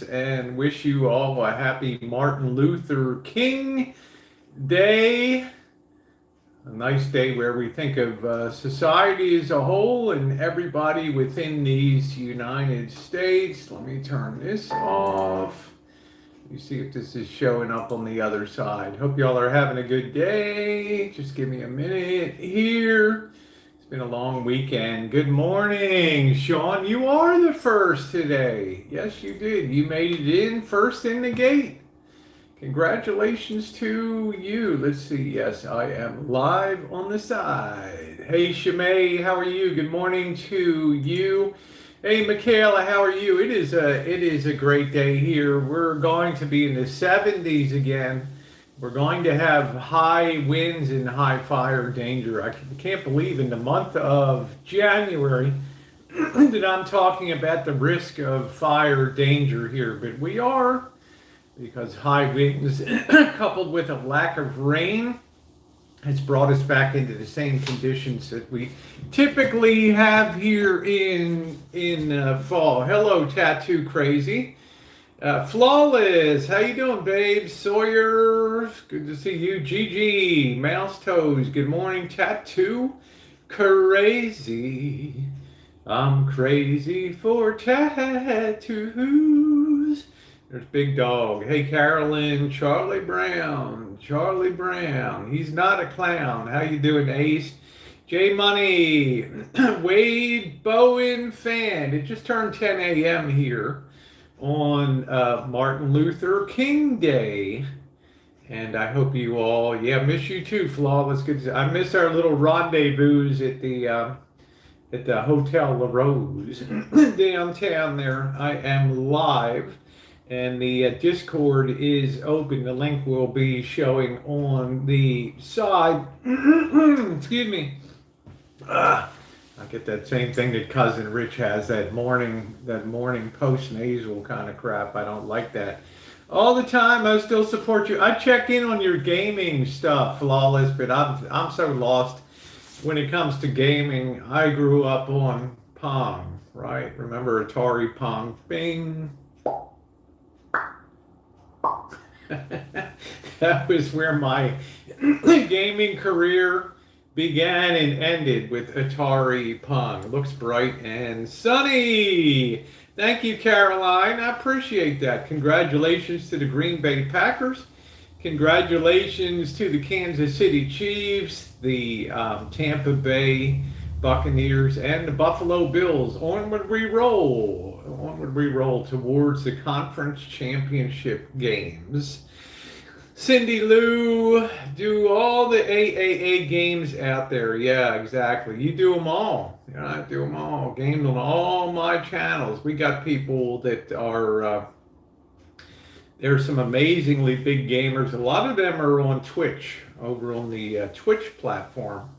and wish you all a happy Martin Luther King Day. A nice day where we think of society as a whole and everybody within these United States. Let me turn this off. You see if this is showing up on the other side. Hope y'all are having a good day. Just give me a minute here. It's been a long weekend. Good morning, Sean. You are the first today. Yes, you did. You made it in first in the gate. Congratulations to you. Let's see. Yes, I am live on the side. Hey, Shimei, how are you? Good morning to you. Hey, Michaela, how are you? It is a great day here. We're going to be in the 70s again. We're going to have high winds and high fire danger. I can't believe in the month of January that I'm talking about the risk of fire danger here, but we are, because high winds coupled with a lack of rain has brought us back into the same conditions that we typically have here in fall. Hello, Tattoo Crazy. Flawless, how you doing, babe? Sawyer, good to see you. Gigi, Mouse Toes, good morning. Tattoo Crazy, I'm crazy for tattoos. There's Big Dog. Hey, Carolyn, Charlie Brown. Charlie Brown. He's not a clown. How you doing, Ace? J Money. Wade Bowen fan. It just turned 10 a.m. here on Martin Luther King Day. And I hope you all, miss you too, Flawless. Good. I miss our little rendezvous at the Hotel La Rose downtown there. I am live. And the Discord is open. The link will be showing on the side. Excuse me. I get that same thing that cousin Rich has, that morning post nasal kind of crap. I don't like that. All the time, I still support you. I check in on your gaming stuff, Flawless, but I'm so lost when it comes to gaming. I grew up on Pong, right? Remember Atari Pong? Bing. That was where my gaming career began and ended, with Atari Pong. Looks bright and sunny. Thank you, Caroline. I appreciate that. Congratulations to the Green Bay Packers. Congratulations to the Kansas City Chiefs, the Tampa Bay Buccaneers, and the Buffalo Bills. Onward we roll. Onward we roll towards the conference championship games. Cindy Lou, do all the AAA games out there. Yeah, exactly. You do them all. I do them all. Games on all my channels. We got people that are, there's some amazingly big gamers. A lot of them are on Twitch, over on the Twitch platform.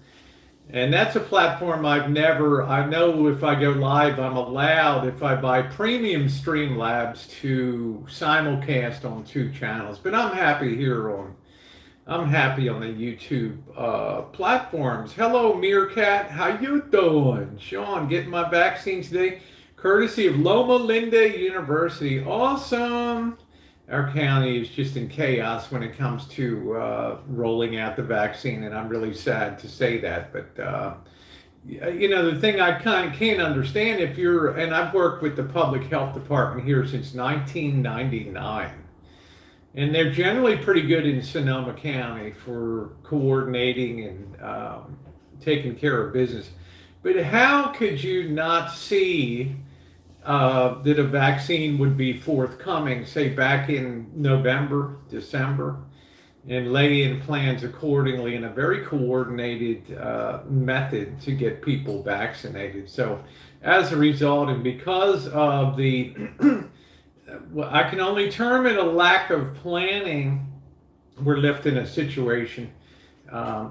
And that's a platform I know if I go live, I'm allowed, if I buy premium Streamlabs, to simulcast on 2 channels. But I'm happy on the YouTube platforms. Hello, Meerkat. How you doing? Sean, getting my vaccine today, courtesy of Loma Linda University. Awesome. Our county is just in chaos when it comes to rolling out the vaccine, and I'm really sad to say that. But the thing I kind of can't understand, and I've worked with the public health department here since 1999, and they're generally pretty good in Sonoma County for coordinating and taking care of business. But how could you not see that a vaccine would be forthcoming, say back in November, December, and lay in plans accordingly in a very coordinated method to get people vaccinated? So as a result, and because of the, I can only term it a lack of planning, we're left in a situation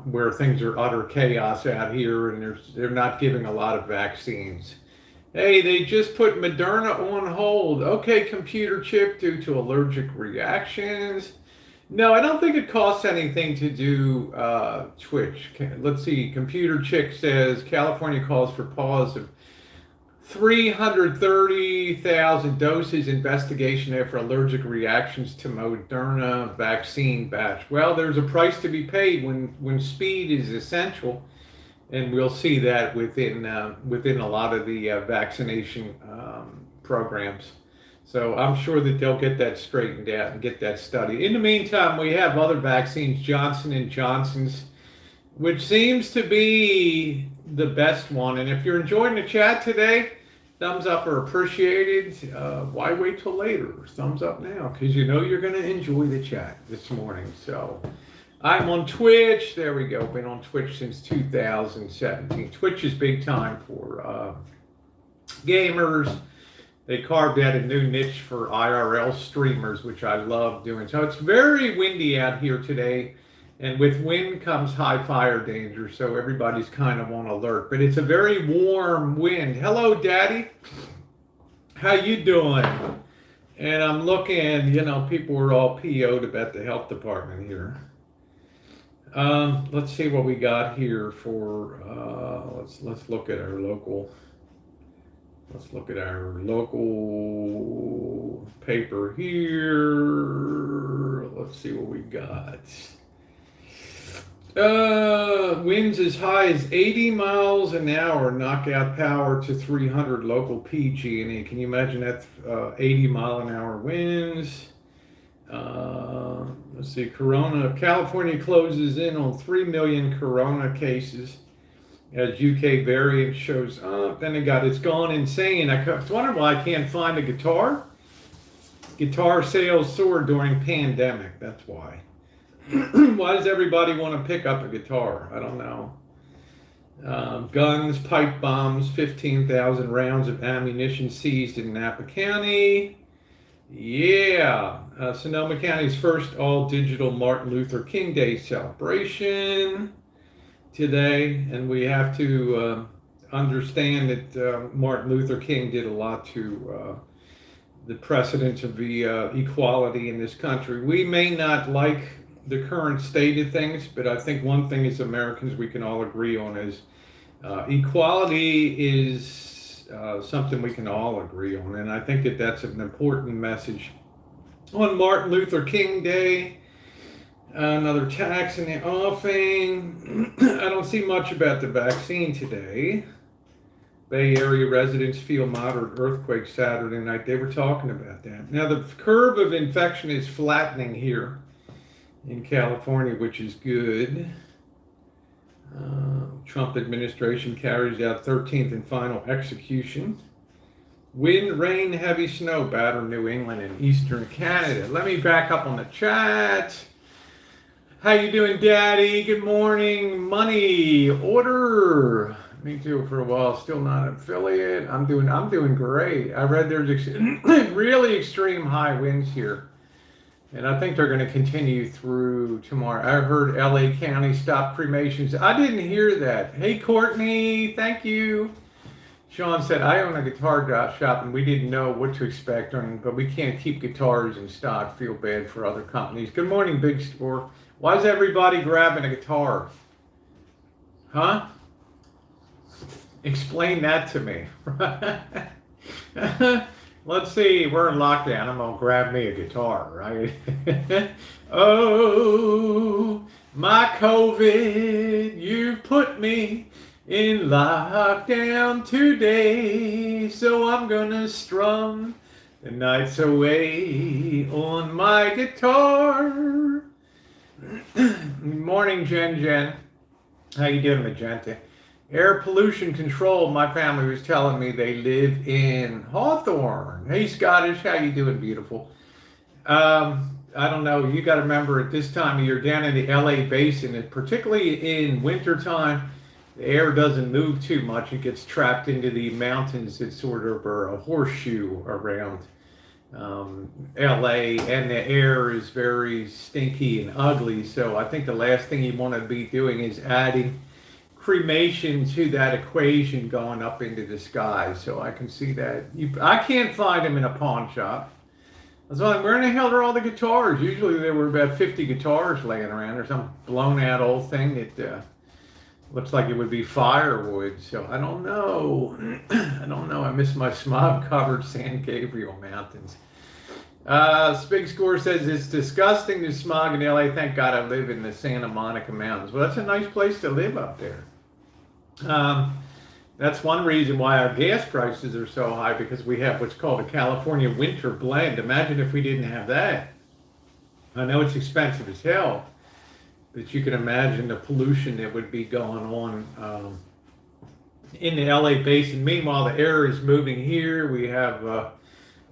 where things are utter chaos out here, and they're not giving a lot of vaccines. Hey, they just put Moderna on hold. Okay, computer chip, due to allergic reactions. No, I don't think it costs anything to do Twitch. Let's see. Computer Chick says California calls for pause of 330,000 doses investigation after allergic reactions to Moderna vaccine batch. Well, there's a price to be paid when speed is essential, and we'll see that within a lot of the vaccination programs. So I'm sure that they'll get that straightened out and get that studied. In the meantime, we have other vaccines, Johnson and Johnson's, which seems to be the best one. And if you're enjoying the chat today, thumbs up are appreciated. Why wait till later? Thumbs up now, because you know you're going to enjoy the chat this morning. So I'm on Twitch. There we go. Been on Twitch since 2017. Twitch is big time for gamers. They carved out a new niche for IRL streamers, which I love doing. So it's very windy out here today. And with wind comes high fire danger, so everybody's kind of on alert. But it's a very warm wind. Hello, Daddy. How you doing? And I'm looking, people were all PO'd about the health department here. Let's see what we got here for, let's look at our local. Let's look at our local paper here. Let's see what we got. Winds as high as 80 miles an hour, knockout power to 300 local PG&E. Can you imagine that? 80 mile an hour winds. Let's see, California closes in on 3 million corona cases as UK variant shows up. Then it's gone insane. I was wondering why I can't find a guitar. Guitar sales soared during pandemic. That's why. Why does everybody want to pick up a guitar? I don't know. Guns, pipe bombs, 15,000 rounds of ammunition seized in Napa County. Yeah. Sonoma County's first all-digital Martin Luther King Day celebration today. And we have to understand that Martin Luther King did a lot to the precedence of the equality in this country. We may not like the current state of things, but I think one thing as Americans we can all agree on is equality is something we can all agree on, and I think that that's an important message. On Martin Luther King Day, another tax in the offing. I don't see much about the vaccine today. Bay Area residents feel moderate earthquake Saturday night. They were talking about that. Now the curve of infection is flattening here in California, which is good. Trump administration carries out 13th and final execution. Wind, rain, heavy snow batter New England and eastern Canada. Let me back up on the chat. How you doing, Daddy? Good morning. Money order. Me too for a while. Still not an affiliate. I'm doing great. I read there's really extreme high winds here. And I think they're going to continue through tomorrow. I heard LA County stop cremations. I didn't hear that. Hey, Courtney, thank you. Sean said, I own a guitar shop and we didn't know what to expect, but we can't keep guitars in stock. Feel bad for other companies. Good morning, Big Store. Why is everybody grabbing a guitar? Huh? Explain that to me. Let's see, we're in lockdown. I'm gonna grab me a guitar, right? Oh, my COVID, you've put me in lockdown today. So I'm gonna strum the nights away on my guitar. Morning, Jen. How you doing, Magenta? Air pollution control, my family was telling me they live in Hawthorne. Hey, Scottish, how you doing, beautiful? I don't know, you got to remember at this time of year down in the LA basin, and particularly in wintertime, the air doesn't move too much. It gets trapped into the mountains. It's sort of a horseshoe around LA, and the air is very stinky and ugly. So I think the last thing you want to be doing is adding cremation to that equation going up into the sky. So I can see that. I can't find them in a pawn shop. I was like, where in the hell are all the guitars? Usually there were about 50 guitars laying around or some blown out old thing that Looks like it would be firewood, so I don't know. I don't know. I miss my smog-covered San Gabriel Mountains. Big Score says it's disgusting to smog in LA. Thank God I live in the Santa Monica Mountains. Well, that's a nice place to live up there. That's one reason why our gas prices are so high, because we have what's called a California winter blend. Imagine if we didn't have that. I know it's expensive as hell, but you can imagine the pollution that would be going on in the LA basin. Meanwhile, the air is moving here. We have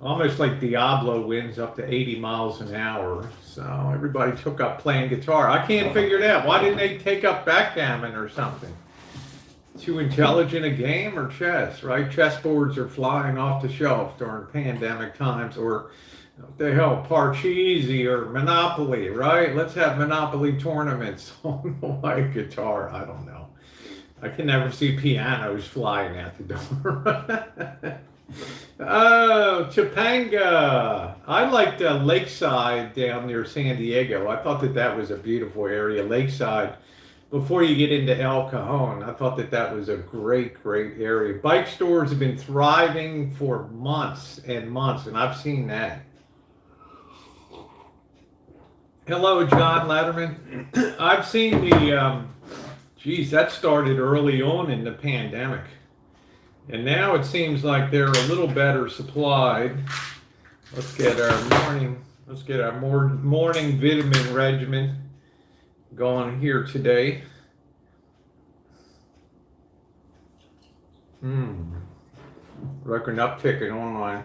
almost like Diablo winds up to 80 miles an hour. So everybody took up playing guitar. I can't figure it out. Why didn't they take up backgammon or something? Too intelligent a game, or chess, right? Chessboards are flying off the shelf during pandemic times, or what the hell, Parcheesi or Monopoly, right? Let's have Monopoly tournaments on the white guitar. I don't know. I can never see pianos flying out the door. Oh, Topanga. I liked Lakeside down near San Diego. I thought that that was a beautiful area, Lakeside. Before you get into El Cajon, I thought that that was a great, great area. Bike stores have been thriving for months and months, and I've seen that. Hello, John Letterman. I've seen geez, that started early on in the pandemic. And now it seems like they're a little better supplied. Let's get our morning vitamin regimen going here today. Record uptick in online.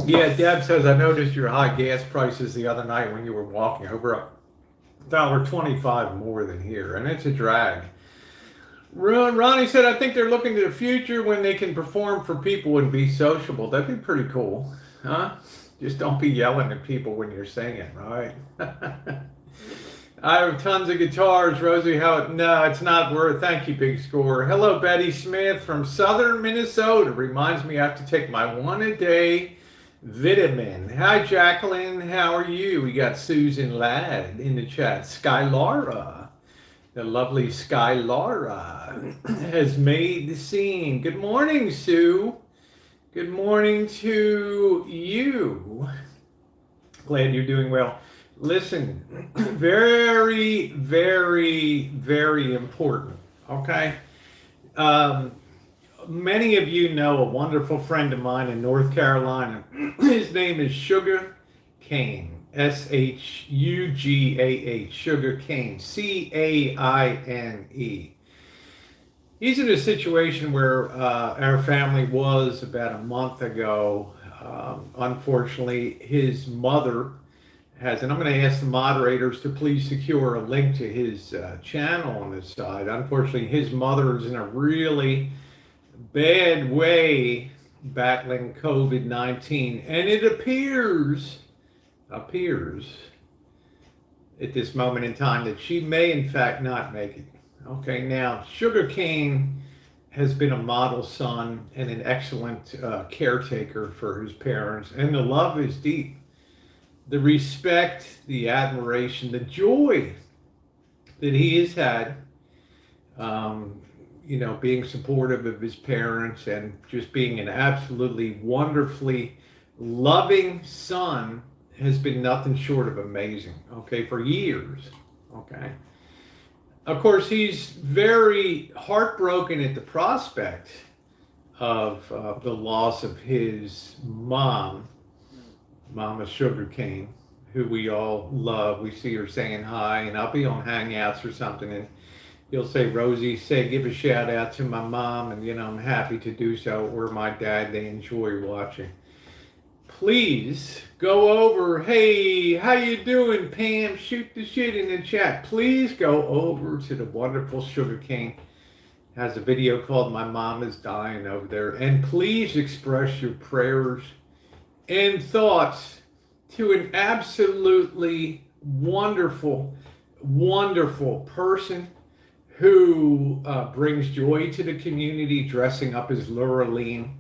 Yeah, Deb says, I noticed your high gas prices the other night when you were walking over $1.25 more than here, and it's a drag. Ronnie said, I think they're looking to the future when they can perform for people and be sociable. That'd be pretty cool, huh? Just don't be yelling at people when you're singing, right? I have tons of guitars, Rosie. No, it's not worth. Thank you, Big Score. Hello, Betty Smith from southern Minnesota. Reminds me I have to take my one-a-day vitamin. Hi, Jacqueline. How are you? We got Susan Ladd in the chat. Sky Laura, the lovely Sky Laura, has made the scene. Good morning, Sue. Good morning to you. Glad you're doing well. Listen, very, very, very important, okay? Many of you know a wonderful friend of mine in North Carolina. His name is Sugar Cane, S-H-U-G-A-H, Sugar Cane, C-A-I-N-E. He's in a situation where our family was about a month ago. Unfortunately, his mother has, and I'm going to ask the moderators to please secure a link to his channel on this side. Unfortunately, his mother is in a really bad way battling COVID-19, and it appears at this moment in time that she may in fact not make it. Okay, now Sugar Cane has been a model son and an excellent caretaker for his parents, and the love is deep. The respect, the admiration, the joy that he has had, being supportive of his parents and just being an absolutely wonderfully loving son has been nothing short of amazing, okay, for years, okay. Of course, he's very heartbroken at the prospect of the loss of his mom, Mama Sugar Cane, who we all love. We see her saying hi, and I'll be on Hangouts or something, and he'll say, Rosie, give a shout out to my mom, and I'm happy to do so, or my dad. They enjoy watching. Please go over. Hey, how you doing, Pam? Shoot the shit in the chat. Please go over to the wonderful Sugar Cane. Has a video called My Mom is Dying over there. And please express your prayers and thoughts to an absolutely wonderful, wonderful person who brings joy to the community, dressing up as Lauraline.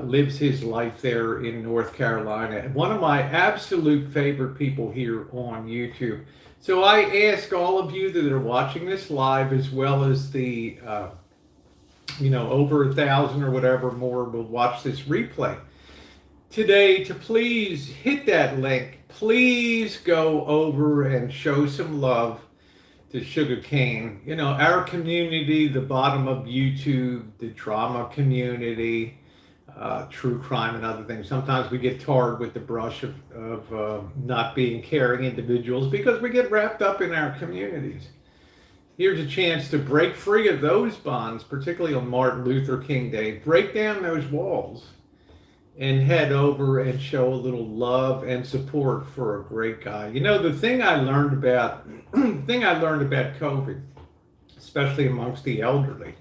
Lives his life there in North Carolina. One of my absolute favorite people here on YouTube. So I ask all of you that are watching this live, as well as the over 1,000 or whatever more will watch this replay today, to please hit that link. Please go over and show some love to Sugarcane. Our community, the bottom of YouTube, the drama community, true crime and other things. Sometimes we get tarred with the brush of not being caring individuals because we get wrapped up in our communities. Here's a chance to break free of those bonds, particularly on Martin Luther King Day. Break down those walls and head over and show a little love and support for a great guy. The thing I learned about COVID, especially amongst the elderly,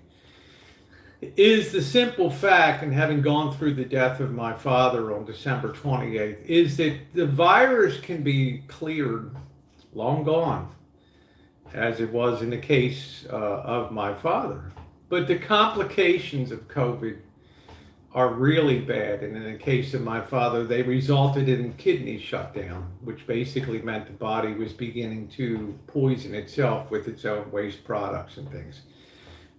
is the simple fact, and having gone through the death of my father on December 28th, is that the virus can be cleared, long gone, as it was in the case of my father. But the complications of COVID are really bad. And in the case of my father, they resulted in kidney shutdown, which basically meant the body was beginning to poison itself with its own waste products and things.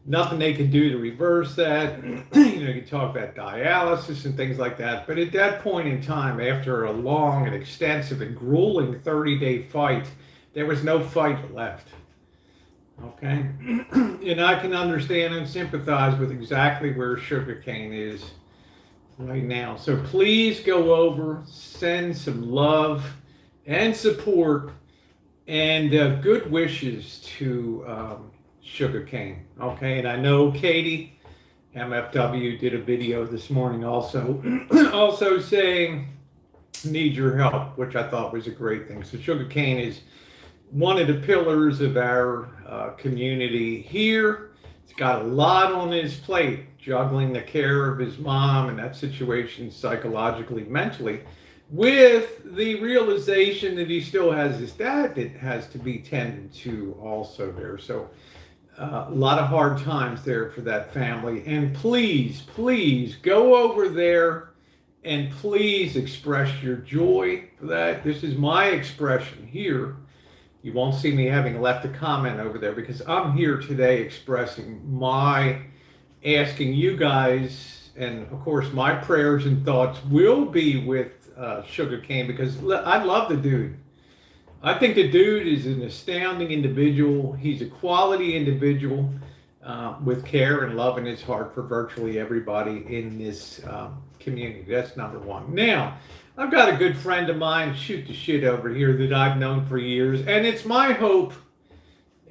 Nothing they could do to reverse that. You could talk about dialysis and things like that. But at that point in time, after a long and extensive and grueling 30-day fight, there was no fight left. Okay? And I can understand and sympathize with exactly where Sugarcane is right now. So please go over, send some love and support and good wishes to Sugarcane. Okay? And I know Katie, MFW, did a video this morning also saying, need your help, which I thought was a great thing. So Sugarcane is one of the pillars of our community here. He's got a lot on his plate, juggling the care of his mom and that situation psychologically, mentally, with the realization that he still has his dad that has to be tended to also there. So a lot of hard times there for that family. And please, please go over there and please express your joy for that. This is my expression here. You won't see me having left a comment over there because I'm here today expressing asking you guys, and of course my prayers and thoughts will be with Sugarcane, because I love the dude. I think the dude is an astounding individual. He's a quality individual with care and love in his heart for virtually everybody in this community. That's number one. Now, I've got a good friend of mine, shoot the shit over here, that I've known for years, and it's my hope.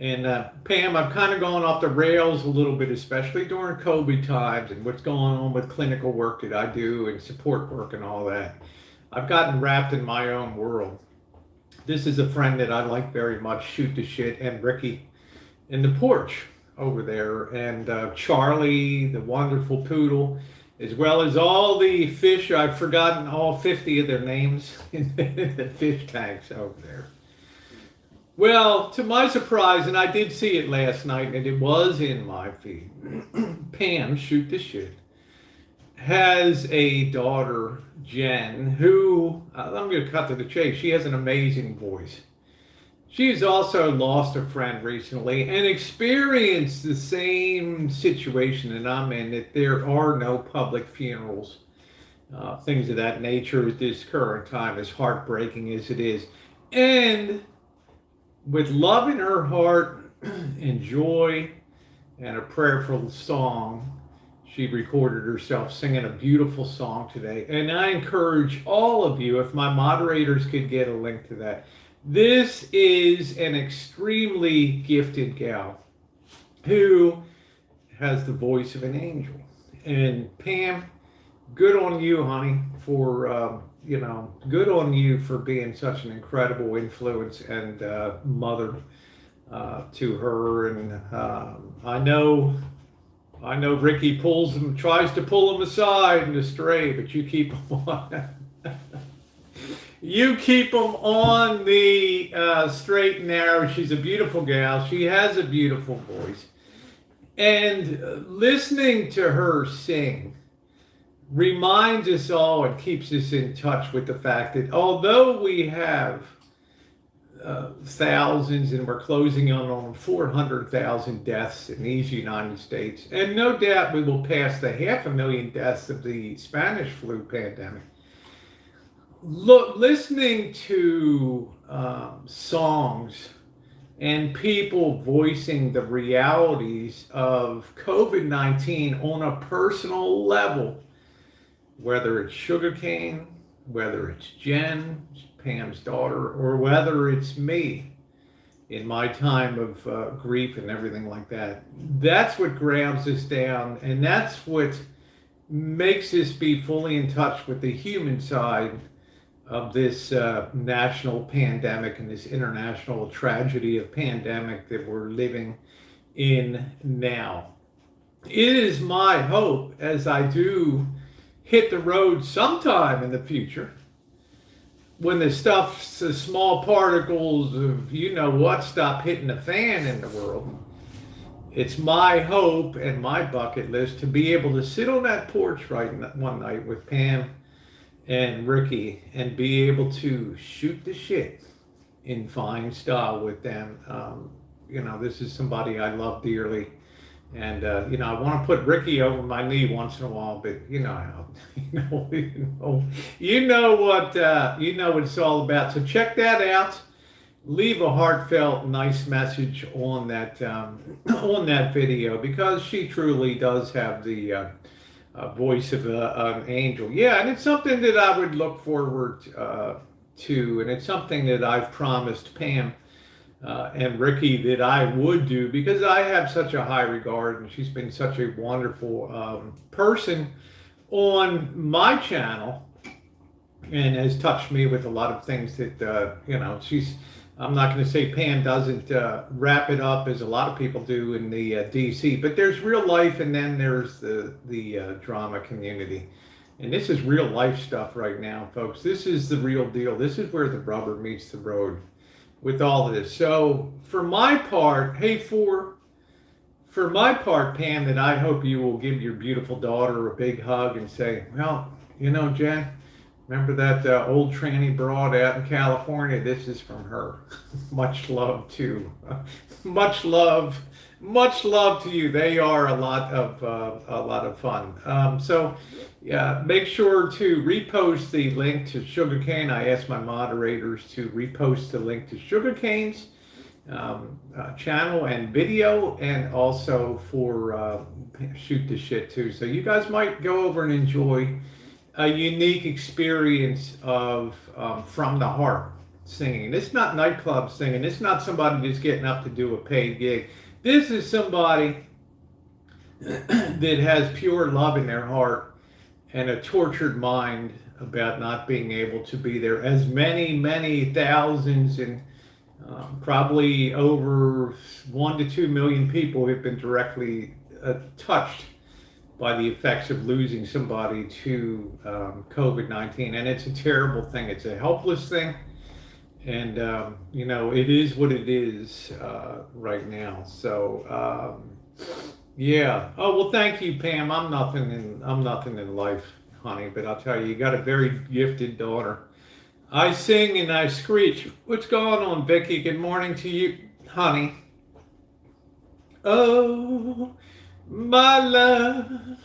And Pam, I've kind of gone off the rails a little bit, especially during COVID times and what's going on with clinical work that I do and support work and all that. I've gotten wrapped in my own world. This is a friend that I like very much, shoot the shit, and Ricky in the porch over there, and Charlie, the wonderful poodle, as well as all the fish. I've forgotten all 50 of their names in the fish tanks over there. Well, to my surprise, and I did see it last night, and it was in my feed, Pam, shoot the shit, has a daughter, Jen, who, I'm going to cut to the chase, she has an amazing voice. She's also lost a friend recently and experienced the same situation that I'm in, that there are no public funerals, things of that nature at this current time, as heartbreaking as it is. And with love in her heart and joy and a prayerful song, she recorded herself singing a beautiful song today. And I encourage all of you, if my moderators could get a link to that. This is an extremely gifted gal who has the voice of an angel. And Pam, good on you, honey, for, good on you for being such an incredible influence and mother to her. And I know Ricky tries to pull him aside and astray, but you keep him on. You keep them on the straight and narrow. She's a beautiful gal. She has a beautiful voice. And listening to her sing reminds us all and keeps us in touch with the fact that although we have thousands, and we're closing on 400,000 deaths in these United States. And no doubt we will pass the 500,000 deaths of the Spanish flu pandemic. Listening to songs and people voicing the realities of COVID-19 on a personal level, whether it's Sugarcane, whether it's Jen, Pam's daughter, or whether it's me in my time of grief and everything like that. That's what grounds us down, and that's what makes us be fully in touch with the human side of this national pandemic and this international tragedy of pandemic that we're living in now. It is my hope, as I do hit the road sometime in the future, when the small particles of you know what stop hitting the fan in the world, it's my hope and my bucket list to be able to sit on that porch one night with Pam and Ricky and be able to shoot the shit in fine style with them. This is somebody I love dearly. And, I want to put Ricky over my knee once in a while, but you know how, you know what it's all about. So check that out. Leave a heartfelt, nice message on that video, because she truly does have the voice of an angel. Yeah, and it's something that I would look forward to, and it's something that I've promised Pam and Ricky that I would do, because I have such a high regard, and she's been such a wonderful person on my channel, and has touched me with a lot of things that I'm not going to say Pam doesn't wrap it up as a lot of people do in the DC, but there's real life, and then there's the drama community. And this is real life stuff right now, folks. This is the real deal. This is where the rubber meets the road with all of this. So for my part, for my part, Pam, that I hope you will give your beautiful daughter a big hug and say, well, Jen, remember that old tranny broad out in California? This is from her. Much love to, much love to you. They are a lot of fun. So yeah, make sure to repost the link to Sugarcane. I asked my moderators to repost the link to Sugarcane's channel and video, and also for Shoot the Shit too. So you guys might go over and enjoy a unique experience of from the heart singing. It's not nightclub singing. It's not somebody just getting up to do a paid gig. This is somebody that has pure love in their heart and a tortured mind about not being able to be there. As many thousands and probably over 1 to 2 million people have been directly touched by the effects of losing somebody to COVID-19. And it's a terrible thing. It's a helpless thing. And, it is what it is right now. So, yeah. Oh, well, thank you, Pam. I'm nothing in life, honey, but I'll tell you, you got a very gifted daughter. I sing and I screech. What's going on, Vicky? Good morning to you, honey. Oh, my love,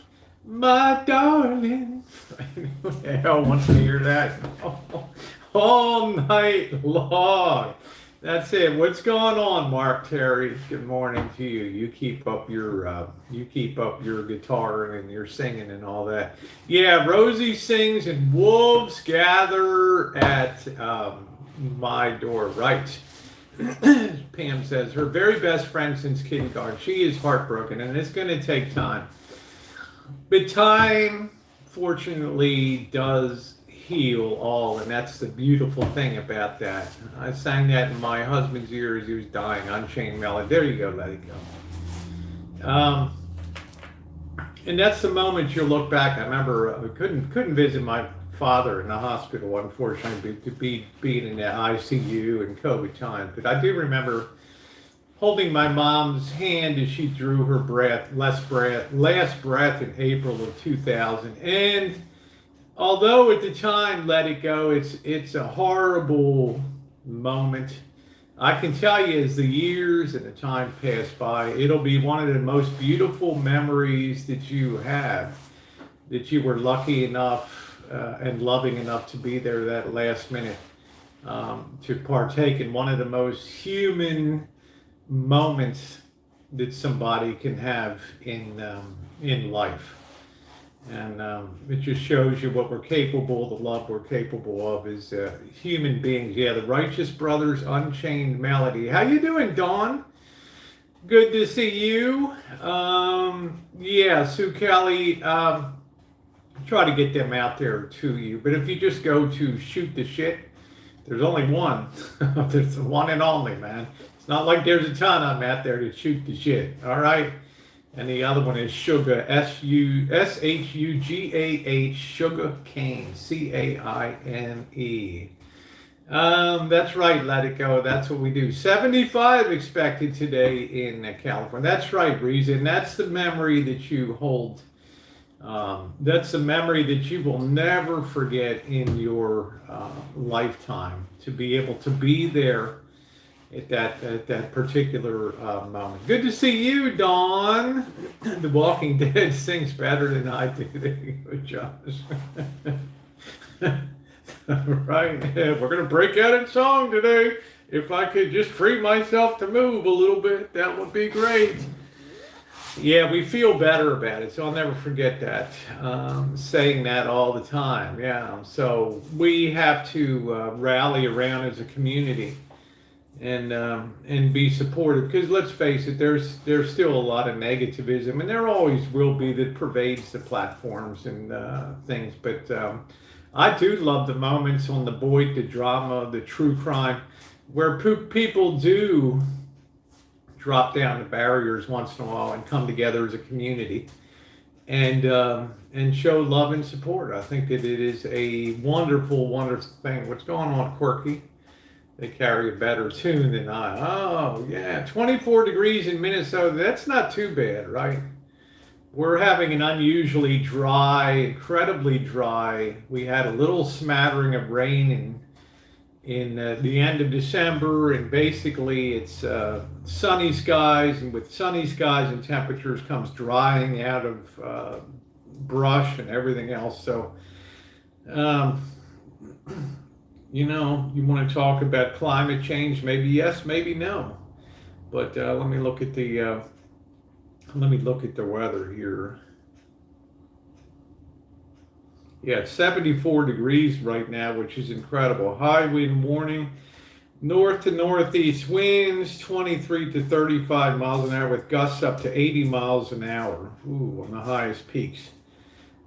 my darling. Who the hell wants to hear that? All night long. That's it. What's going on, Mark Terry? Good morning to you. You keep up your guitar and your singing and all that. Yeah, Rosie sings and wolves gather at my door. Right. Pam says her very best friend since kindergarten. She is heartbroken, and it's going to take time. But time, fortunately, does heal all, and that's the beautiful thing about that. I sang that in my husband's ear as he was dying, Unchained Melody. There you go, let it go. And that's the moment you'll look back. I remember I couldn't visit my father in the hospital, unfortunately, to be being in the ICU and COVID time. But I do remember holding my mom's hand as she drew her last breath in April of 2000. And although at the time, let it go, it's a horrible moment. I can tell you, as the years and the time pass by, it'll be one of the most beautiful memories that you have, that you were lucky enough and loving enough to be there that last minute, to partake in one of the most human moments that somebody can have in life. And it just shows you what we're capable, the love we're capable of as human beings. Yeah, the Righteous Brothers, Unchained Melody. How you doing, Dawn? Good to see you. Yeah, Sue Kelly, try to get them out there to you. But if you just go to Shoot the Shit, there's only one. There's the one and only, man. It's not like there's a ton of them out there to shoot the shit. All right. And the other one is Sugar, Shugah, Sugar Cane, Caine. That's right, let it go. That's what we do. 75 expected today in California. That's right, Rosie. And that's the memory that you hold. That's the memory that you will never forget in your lifetime. To be able to be there at that particular moment. Good to see you, Dawn. The Walking Dead sings better than I do. There you go, Josh. Right, we're gonna break out in song today. If I could just free myself to move a little bit, that would be great. Yeah, we feel better about it, so I'll never forget that. Saying that all the time. Yeah, so we have to rally around as a community and be supportive, because let's face it, there's still a lot of negativism, and there always will be, that pervades the platforms and things. But I do love the moments on the Boyd, the drama, the true crime, where people do drop down the barriers once in a while and come together as a community and show love and support. I think that it is a wonderful, wonderful thing. What's going on, Quirky? They carry a better tune than I. Oh, yeah. 24 degrees in Minnesota. That's not too bad, right? We're having an unusually dry, incredibly dry. We had a little smattering of rain in the end of December, and basically it's sunny skies, and with sunny skies and temperatures comes drying out of brush and everything else. So, you know, you want to talk about climate change? Maybe yes, maybe no. But let me look at the weather here. Yeah, it's 74 degrees right now, which is incredible. High wind warning. North to northeast winds, 23 to 35 miles an hour, with gusts up to 80 miles an hour. Ooh, on the highest peaks.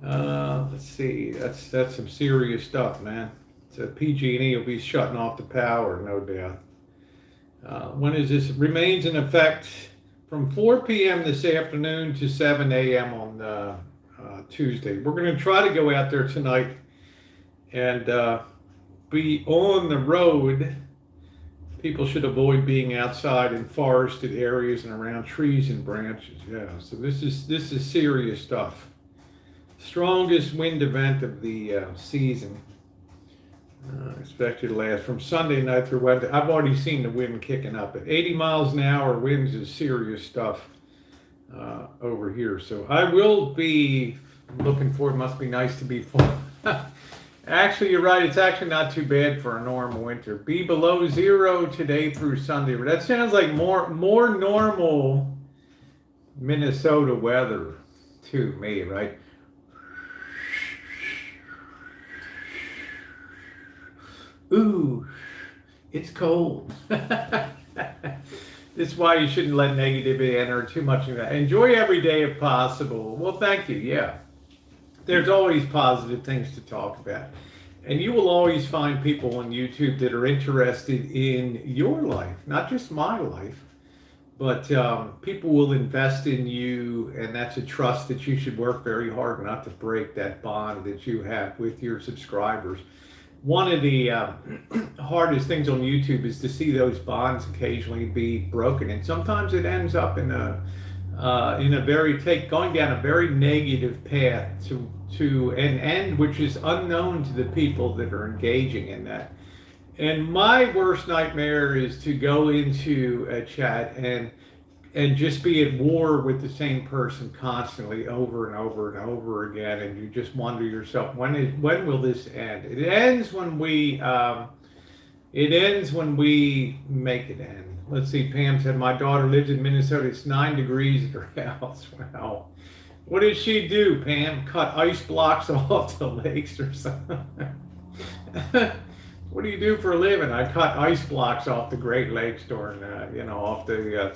Let's see. That's some serious stuff, man. So PG&E will be shutting off the power, no doubt. When is this? Remains in effect from 4 p.m. this afternoon to 7 a.m. on Tuesday. We're going to try to go out there tonight and be on the road. People should avoid being outside in forested areas and around trees and branches. Yeah, so this is serious stuff. Strongest wind event of the season. Expected to last from Sunday night through Wednesday. I've already seen the wind kicking up at 80 miles an hour. Winds is serious stuff over here. So I will be looking for it. Must be nice to be full. Actually, you're right. It's actually not too bad for a normal winter. Be below zero today through Sunday. But that sounds like more normal Minnesota weather to me, right? Ooh, it's cold. That's why you shouldn't let negativity enter too much. Enjoy every day if possible. Well, thank you. Yeah. There's always positive things to talk about. And you will always find people on YouTube that are interested in your life, not just my life, but people will invest in you, and that's a trust that you should work very hard not to break, that bond that you have with your subscribers. One of the hardest things on YouTube is to see those bonds occasionally be broken, and sometimes it ends up in a going down a very negative path to an end which is unknown to the people that are engaging in that. And my worst nightmare is to go into a chat and just be at war with the same person constantly over and over and over again, and you just wonder yourself, when will this end? It ends when we make it end. Let's see. Pam said my daughter lives in Minnesota. It's 9 degrees at her house. Wow. What does she do, Pam? Cut ice blocks off the lakes or something? What do you do for a living? I cut ice blocks off the Great Lakes during, off the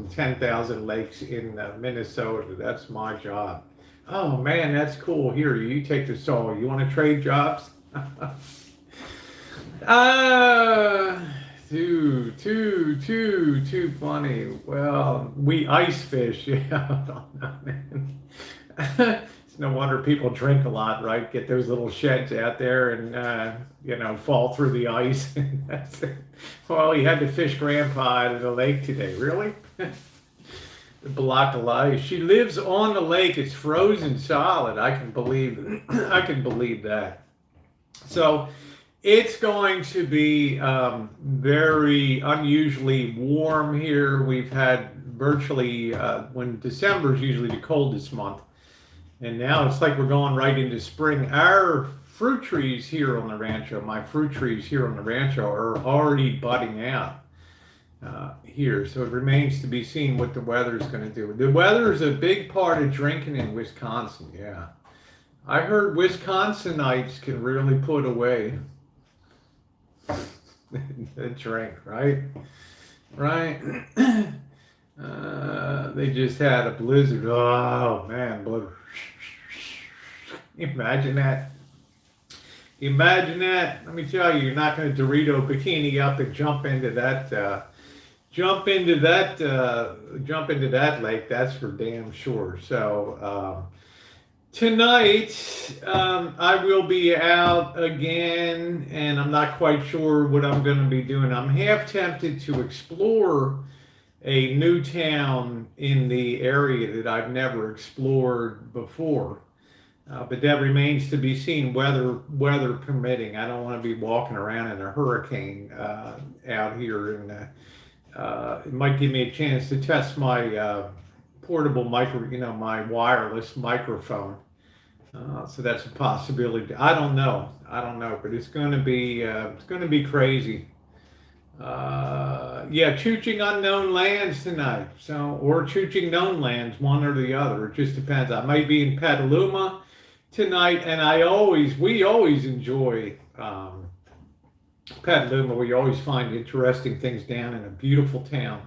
10,000 lakes in Minnesota. That's my job. Oh man, that's cool. Here, you take the soil. You want to trade jobs? Too funny. Well, we ice fish. Yeah, I don't know, man. It's no wonder people drink a lot, right? Get those little sheds out there and, fall through the ice. And that's it. Well, you had to fish Grandpa out of the lake today. Really? The block of ice. She lives on the lake. It's frozen solid. I can believe that. So it's going to be very unusually warm here. We've had virtually, when December is usually the coldest month. And now it's like we're going right into spring. Our fruit trees here on the Rancho, my fruit trees here on the Rancho are already budding out here. So it remains to be seen what the weather is going to do. The weather is a big part of drinking in Wisconsin, yeah. I heard Wisconsinites can really put away the drink, right? Right? They just had a blizzard. Oh, man. Imagine that. Imagine that. Let me tell you, you're not going to Dorito bikini up and jump into that lake. That's for damn sure. So tonight I will be out again, and I'm not quite sure what I'm going to be doing. I'm half tempted to explore a new town in the area that I've never explored before. But that remains to be seen, weather permitting. I don't want to be walking around in a hurricane out here, and it might give me a chance to test my portable my wireless microphone. So that's a possibility. I don't know, but it's going to be crazy. Chooching unknown lands tonight. Or chooching known lands, one or the other. It just depends. I might be in Petaluma tonight, and we always enjoy Petaluma. We always find interesting things down in a beautiful town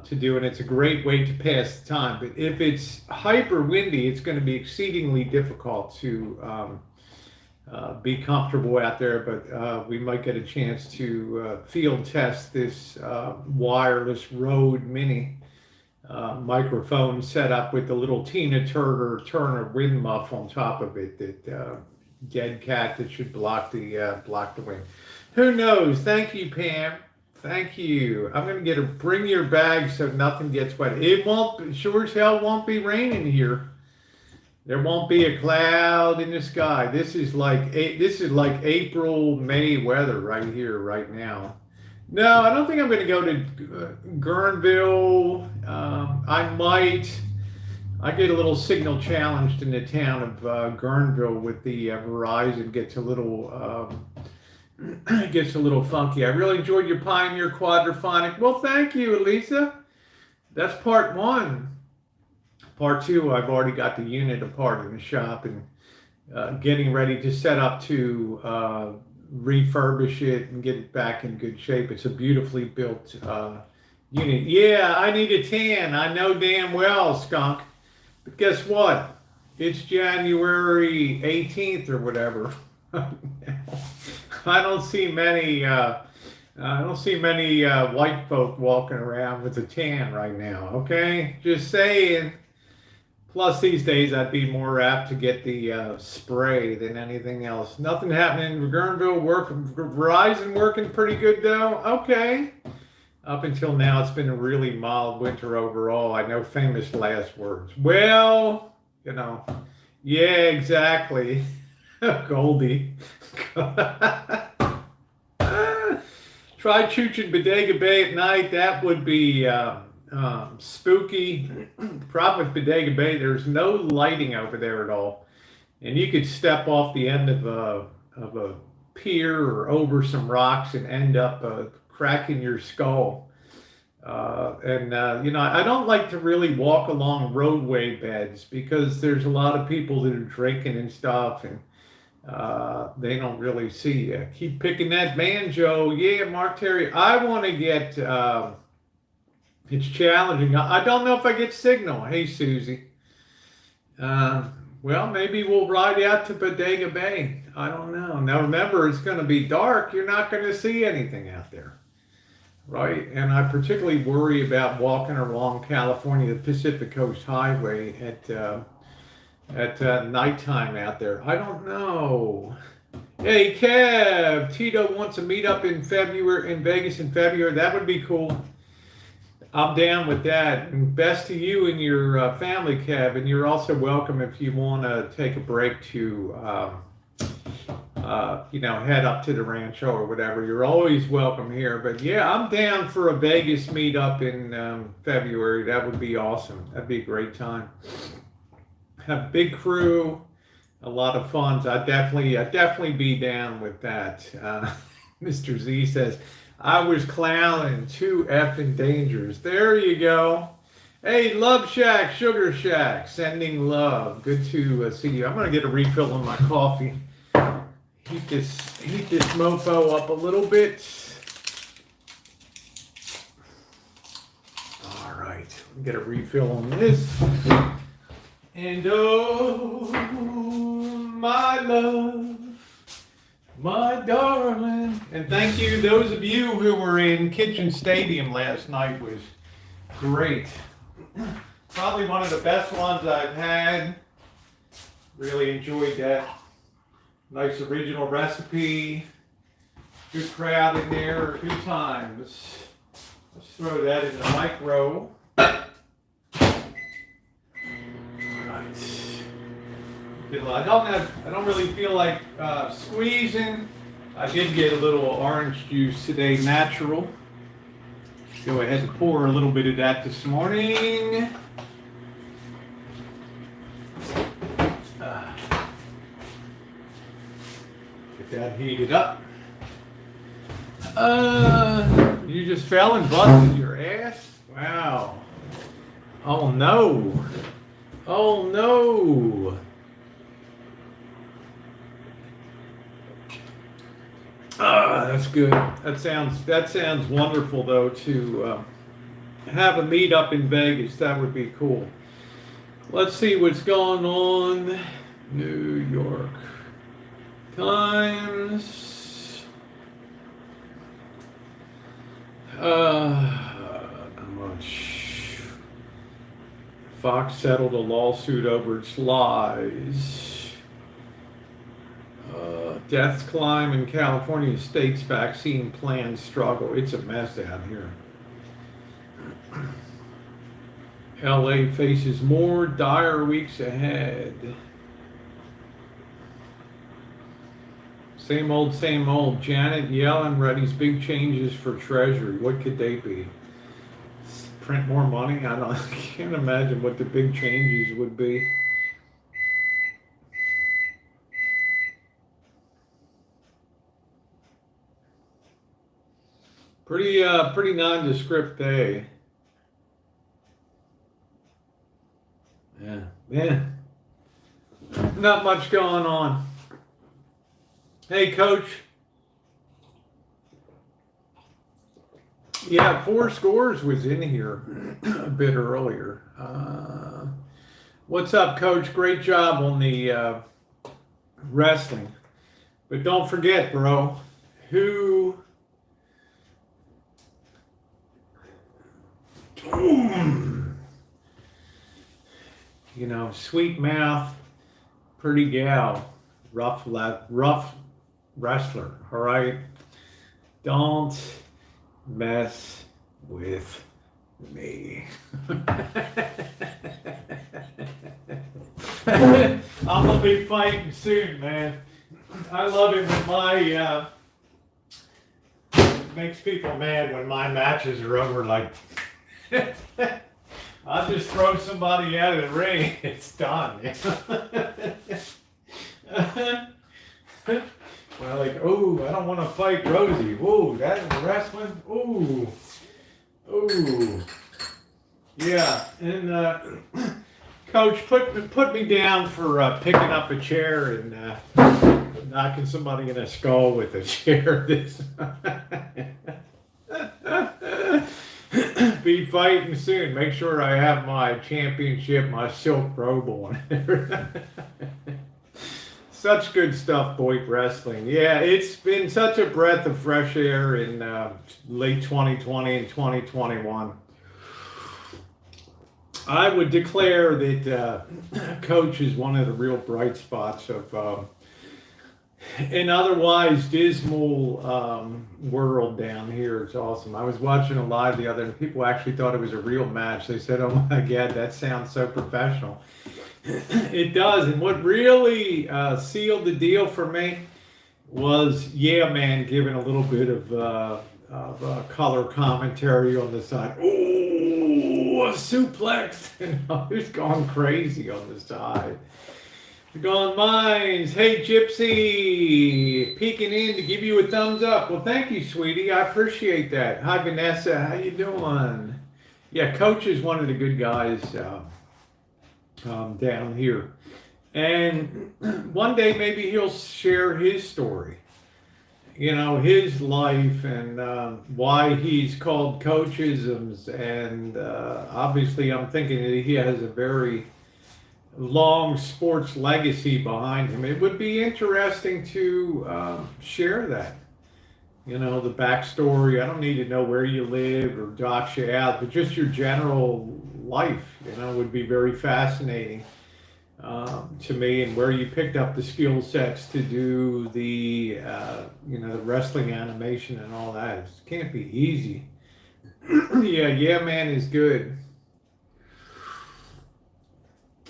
to do, and it's a great way to pass the time. But if it's hyper windy, it's going to be exceedingly difficult to be comfortable out there, but we might get a chance to field test this wireless Rode Mini microphone set up with the little Tina Turner wind muff on top of it, that dead cat that should block the wind. Who knows? Thank you, Pam. Thank you. I'm going to bring your bag so nothing gets wet. It won't, sure as hell won't be raining here. There won't be a cloud in the sky. This is like April, May weather right here, right now. No, I don't think I'm going to go to Guerneville. I get a little signal challenged in the town of Guerneville with the Verizon. Gets a little funky. I really enjoyed your Pioneer Quadraphonic. Well, thank you, Elisa. That's part one. Part two, I've already got the unit apart in the shop and getting ready to set up to refurbish it and get it back in good shape. It's a beautifully built unit. Yeah, I need a tan. I know damn well, skunk. But guess what? It's January 18th or whatever. I don't see many white folk walking around with a tan right now. Okay, just saying. Plus, these days, I'd be more apt to get the spray than anything else. Nothing happening in Guerneville. Verizon working pretty good, though. Okay. Up until now, it's been a really mild winter overall. I know famous last words. Well, yeah, exactly. Goldie. Try Chooching Bodega Bay at night. That would be spooky. Problem with Bodega Bay, there's no lighting over there at all. And you could step off the end of a pier or over some rocks and end up cracking your skull. I don't like to really walk along roadway beds because there's a lot of people that are drinking and stuff, and they don't really see you. Keep picking that banjo. Yeah, Mark Terry. I want to get, it's challenging. I don't know if I get signal. Hey, Susie. Well, maybe we'll ride out to Bodega Bay. I don't know. Now, remember, it's going to be dark. You're not going to see anything out there. Right, and I particularly worry about walking along California, the Pacific Coast Highway at nighttime out there. I don't know. Hey, Kev, Tito wants to meet up in Vegas in February. That would be cool. I'm down with that. And best to you and your family, Kev. And you're also welcome if you want to take a break to head up to the Rancho or whatever. You're always welcome here. But yeah, I'm down for a Vegas meetup in February. That would be awesome. That'd be a great time. Have a big crew, a lot of fun. I'd definitely be down with that. Mr. Z says, I was clowning 2 effing dangers. There you go. Hey, Love Shack, Sugar Shack, sending love. Good to see you. I'm going to get a refill on my coffee. Heat this mofo up a little bit. All right, get a refill on this. And oh, my love, my darling. And thank you, those of you who were in Kitchen Stadium last night. Was great. Probably one of the best ones I've had. Really enjoyed that. Nice original recipe. Good crowd in there. Good times. Let's throw that in the micro. Right. I don't really feel like squeezing. I did get a little orange juice today, natural. Go ahead and pour a little bit of that this morning. Get that heated up. You just fell and busted your ass? Wow. Oh no. Oh no. That's good. That sounds wonderful though, to have a meet up in Vegas. That would be cool. Let's see what's going on. New York Times. Not much. Fox settled a lawsuit over its lies. Deaths climb in California. State's vaccine plan struggle. It's a mess out here. LA faces more dire weeks ahead. Same old, same old. Janet Yellen readies big changes for Treasury. What could they be? Print more money? I can't imagine what the big changes would be. Pretty nondescript day. Yeah. Not much going on. Hey, Coach. Yeah, 4 Scores was in here a bit earlier. What's up, Coach? Great job on the wrestling. But don't forget, bro, sweet mouth, pretty gal, rough wrestler, all right? Don't mess with me. I'm gonna be fighting soon, man. I love it when makes people mad when my matches are over. Like, I'll just throw somebody out of the ring. It's done. Well, like, oh, I don't want to fight Rosie. Whoa, that's wrestling. Ooh, ooh, yeah. And Coach put me down for picking up a chair and knocking somebody in the skull with a chair. This be fighting soon. Make sure I have my championship, my silk robe on. Such good stuff, Boyd Wrestling. Yeah, it's been such a breath of fresh air in late 2020 and 2021. I would declare that Coach is one of the real bright spots of an otherwise dismal world down here. It's awesome. I was watching a live the other, and people actually thought it was a real match. They said, "Oh my God, that sounds so professional." It does. And what really sealed the deal for me was Yeah Man giving a little bit of color commentary on the side. Ooh, a suplex. And I was going crazy on the side. Going mines. Hey, Gypsy, peeking in to give you a thumbs up. Well, thank you, sweetie. I appreciate that. Hi, Vanessa. How you doing? Yeah, Coach is one of the good guys down here. And one day maybe he'll share his story, you know, his life and why he's called Coachisms. And obviously I'm thinking that he has a very long sports legacy behind him. It would be interesting to share that. You know, the backstory. I don't need to know where you live or dox you out, but just your general life, you know, would be very fascinating to me, and where you picked up the skill sets to do the, you know, the wrestling animation and all that. It can't be easy. Yeah, man is good.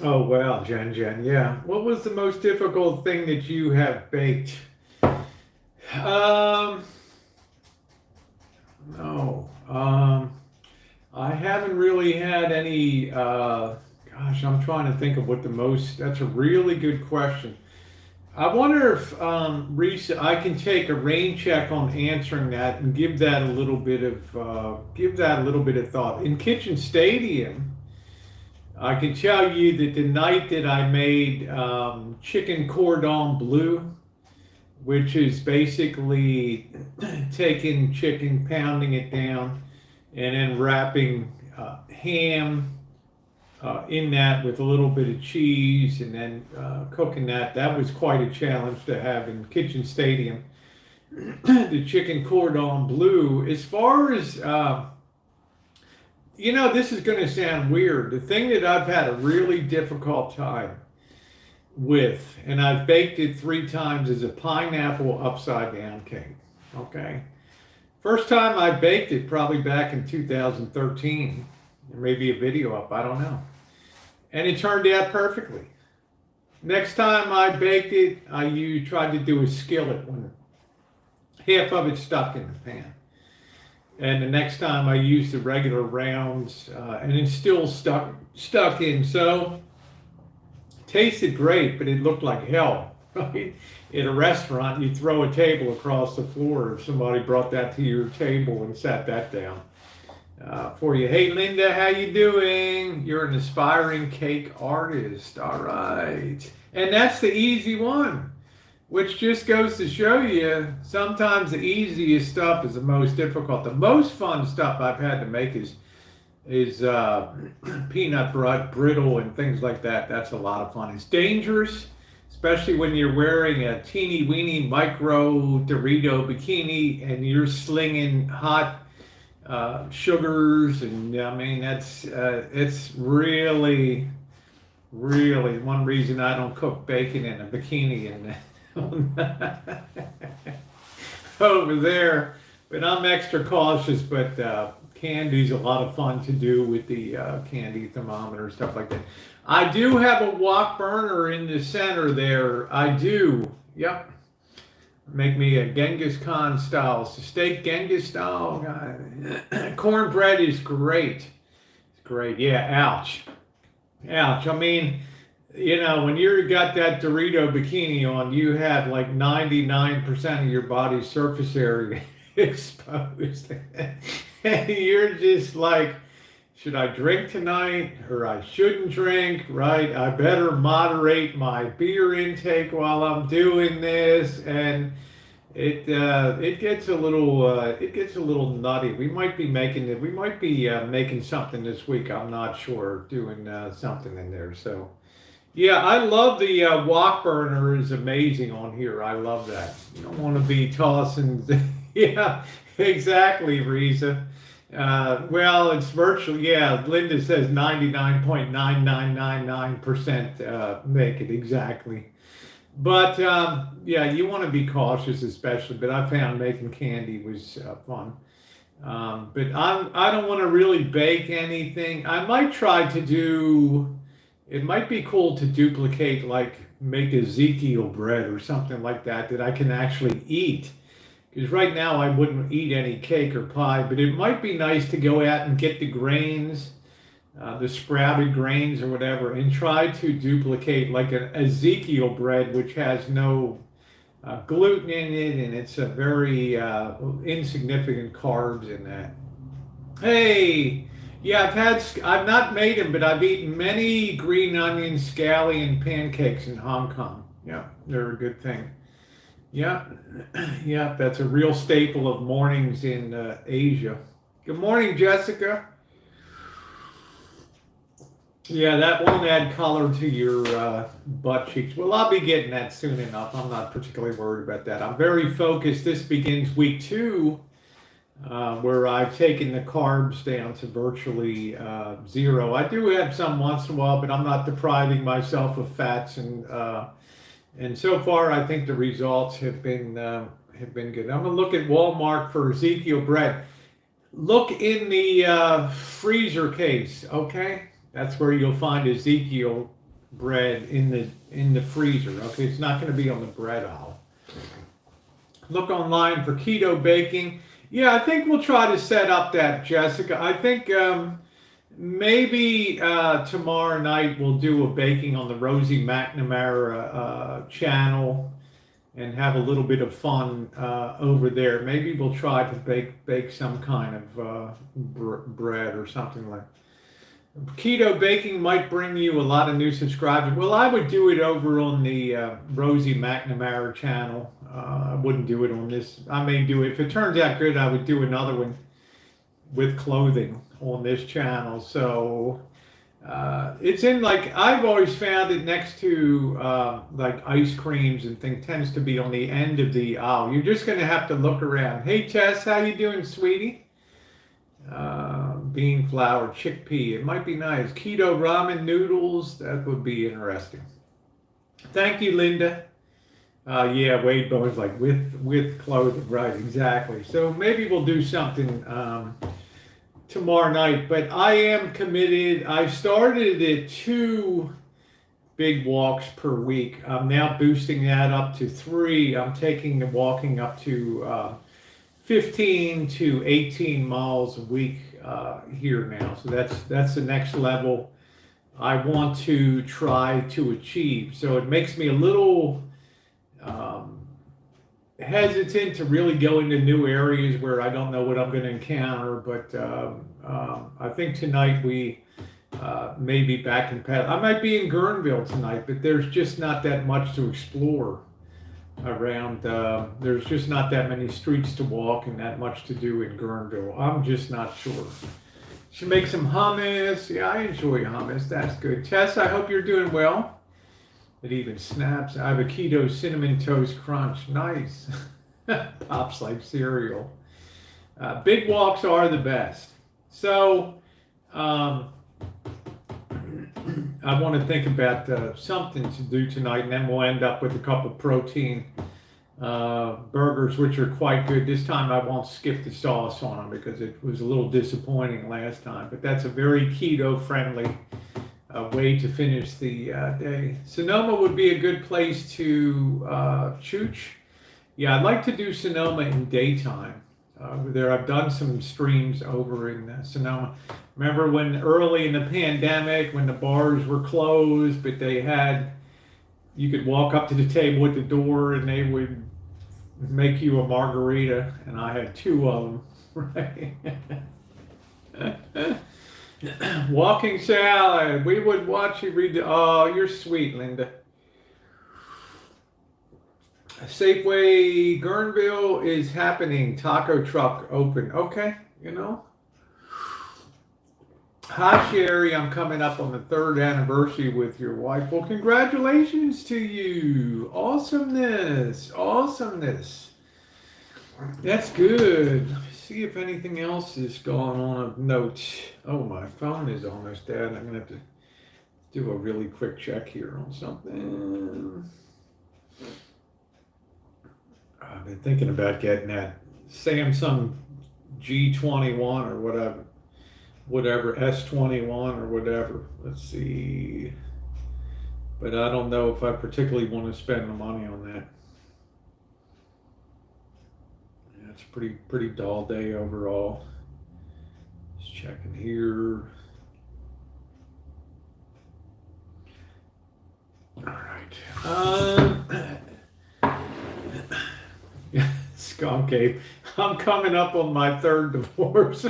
Oh, wow, Jen. Yeah. What was the most difficult thing that you have baked? No. I haven't really had any, gosh, I'm trying to think of what the most, that's a really good question. I wonder if, Risa, I can take a rain check on answering that and give that a little bit of, thought. In Kitchen Stadium, I can tell you that the night that I made chicken cordon bleu, which is basically taking chicken, pounding it down, and then wrapping ham in that with a little bit of cheese, and then cooking that. That was quite a challenge to have in Kitchen Stadium. The chicken cordon bleu. As far as, you know, this is going to sound weird. The thing that I've had a really difficult time with, and I've baked it 3 times, is a pineapple upside down cake. Okay. First time I baked it probably back in 2013. There may be a video up, I don't know. And it turned out perfectly. Next time I baked it, I tried to do a skillet when half of it stuck in the pan. And the next time I used the regular rounds, and it still stuck in. So tasted great, but it looked like hell. Right? In a restaurant, you throw a table across the floor if somebody brought that to your table and sat that down for you. Hey, Linda, how you doing? You're an aspiring cake artist. All right. And that's the easy one, which just goes to show you sometimes the easiest stuff is the most difficult. The most fun stuff I've had to make is peanut brittle and things like that. That's a lot of fun. It's dangerous, especially when you're wearing a teeny weeny micro Dorito bikini and you're slinging hot sugars. And I mean, that's it's really one reason I don't cook bacon in a bikini and over there. But I'm extra cautious. But candy's a lot of fun to do with the candy thermometer, stuff like that. I do have a wok burner in the center there. I do. Yep. Make me a Genghis Khan style, steak Genghis style. Cornbread is great. It's great. Yeah, ouch. Ouch. I mean, when you got that Dorito bikini on, you have like 99% of your body's surface area exposed. And you're just like, should I drink tonight or I shouldn't drink, right? I better moderate my beer intake while I'm doing this. And it gets a little nutty. We might be making something this week. I'm not sure, doing something in there. So yeah, I love the wok burner is amazing on here. I love that. You don't want to be tossing. Yeah, exactly, Risa. Well, it's virtually, yeah. Linda says 99.9999% make it exactly. But yeah, you want to be cautious, especially. But I found making candy was fun. But I don't want to really bake anything. I might try to do. It might be cool to duplicate, like make Ezekiel bread or something like that that I can actually eat. Because right now I wouldn't eat any cake or pie, but it might be nice to go out and get the grains, the sprouted grains or whatever, and try to duplicate like an Ezekiel bread, which has no gluten in it, and it's a very insignificant carbs in that. Hey, yeah, I've not made them, but I've eaten many green onion scallion pancakes in Hong Kong. Yeah, they're a good thing. Yeah, yeah, that's a real staple of mornings in Asia. Good morning, Jessica. Yeah, that won't add color to your butt cheeks. Well, I'll be getting that soon enough. I'm not particularly worried about that. I'm very focused. This begins week 2, where I've taken the carbs down to virtually 0. I do have some once in a while, but I'm not depriving myself of fats, and so far I think the results have been good. I'm gonna look at Walmart for Ezekiel bread. Look in the freezer case, okay? That's where you'll find Ezekiel bread in the freezer. Okay, it's not going to be on the bread aisle. Look online for keto baking. Yeah, I think we'll try to set up that, Jessica. I think maybe tomorrow night we'll do a baking on the Rosie McNamara channel and have a little bit of fun over there. Maybe we'll try to bake some kind of bread or something like that. Keto baking might bring you a lot of new subscribers. Well, I would do it over on the Rosie McNamara channel. I wouldn't do it on this. I may do it. If it turns out good, I would do another one with clothing on this channel. So it's in, like, I've always found it next to like ice creams and things, tends to be on the end of the aisle. You're just going to have to look around. Hey, Tess, how you doing, sweetie? Bean flour, chickpea. It might be nice. Keto ramen noodles. That would be interesting. Thank you, Linda. Yeah, Wade Bowen's like with clothing, right? Exactly. So maybe we'll do something tomorrow night. But I am committed. I've started at 2 big walks per week. I'm now boosting that up to 3. I'm taking the walking up to 15 to 18 miles a week here now. So that's the next level I want to try to achieve. So it makes me a little hesitant to really go into new areas where I don't know what I'm going to encounter. But I think tonight we may be back in Pat. I might be in Guerneville tonight, but there's just not that much to explore around. There's just not that many streets to walk and that much to do in Guerneville. I'm just not sure. Should make some hummus. Yeah, I enjoy hummus. That's good. Tess, I hope you're doing well. It even snaps. I have a keto cinnamon toast crunch. Nice. Pops like cereal. Big walks are the best. So I want to think about something to do tonight, and then we'll end up with a couple protein burgers, which are quite good. This time I won't skip the sauce on them because it was a little disappointing last time, but that's a very keto-friendly way to finish the day. Sonoma would be a good place to chooch. Yeah, I'd like to do Sonoma in daytime. There, I've done some streams over in Sonoma. Remember when early in the pandemic, when the bars were closed, but they had, you could walk up to the table at the door and they would make you a margarita, and I had two of them, right? Walking salad. We would watch you read. Oh, you're sweet, Linda. Safeway Guerneville is happening. Taco truck open. Okay, you know. Hi, Sherry. I'm coming up on the 3rd anniversary with your wife. Well, congratulations to you. Awesomeness. Awesomeness. That's good. Let me see if anything else is going on of note. Oh, my phone is almost dead. I'm going to have to do a really quick check here on something. I've been thinking about getting that Samsung G21 or whatever, S21 or whatever. Let's see. But I don't know if I particularly want to spend the money on that. Yeah, it's a pretty dull day overall. Just checking here. All right. Skunk Ape. I'm coming up on my 3rd divorce.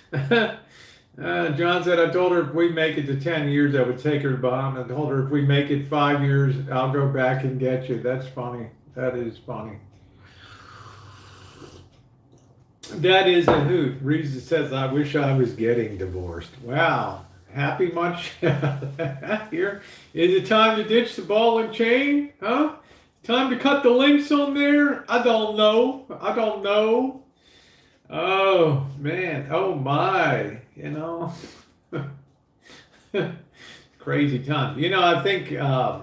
John said, I told her if we make it to 10 years, I would take her to Bahamas. I told her if we make it 5 years, I'll go back and get you. That's funny. That is funny. That is a hoot. Reason says, I wish I was getting divorced. Wow. Happy much here? Is it time to ditch the ball and chain? Huh? Time to cut the links on there? I don't know. I don't know. Oh, man. Oh, my. You know. Crazy time. You know, I think, I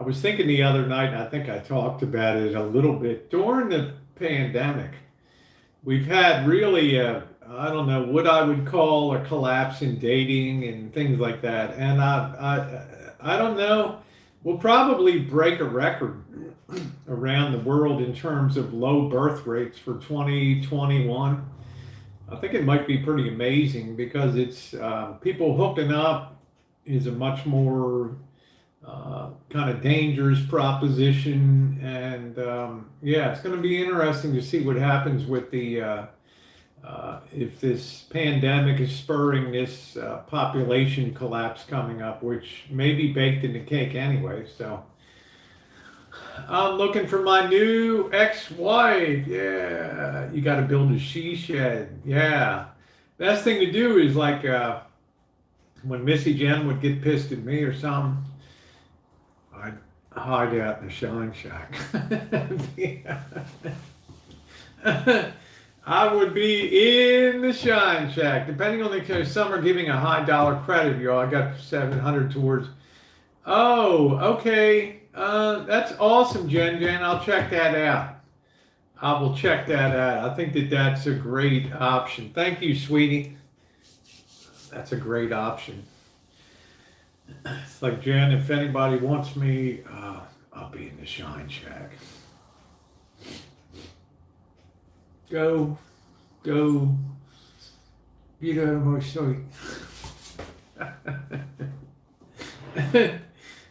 was thinking the other night, and I think I talked about it a little bit during the pandemic. We've had really, I don't know, what I would call a collapse in dating and things like that. And I don't know. We'll probably break a record around the world in terms of low birth rates for 2021. I think it might be pretty amazing because it's people hooking up is a much more kind of dangerous proposition. And yeah, it's going to be interesting to see what happens with the if this pandemic is spurring this population collapse coming up, which may be baked in the cake anyway. So I'm looking for my new ex-wife. Yeah, you got to build a she shed. Yeah, best thing to do is like when Missy Jen would get pissed at me or something, I'd hide out in the shine shack. I would be in the shine shack, depending on the some are giving a high dollar credit, y'all. I got 700 towards. Oh, okay. That's awesome, Jen. I'll check that out. I will check that out. I think that that's a great option. Thank you, sweetie. That's a great option. It's like, Jen, if anybody wants me, I'll be in the shine shack. Go, get out of my sight.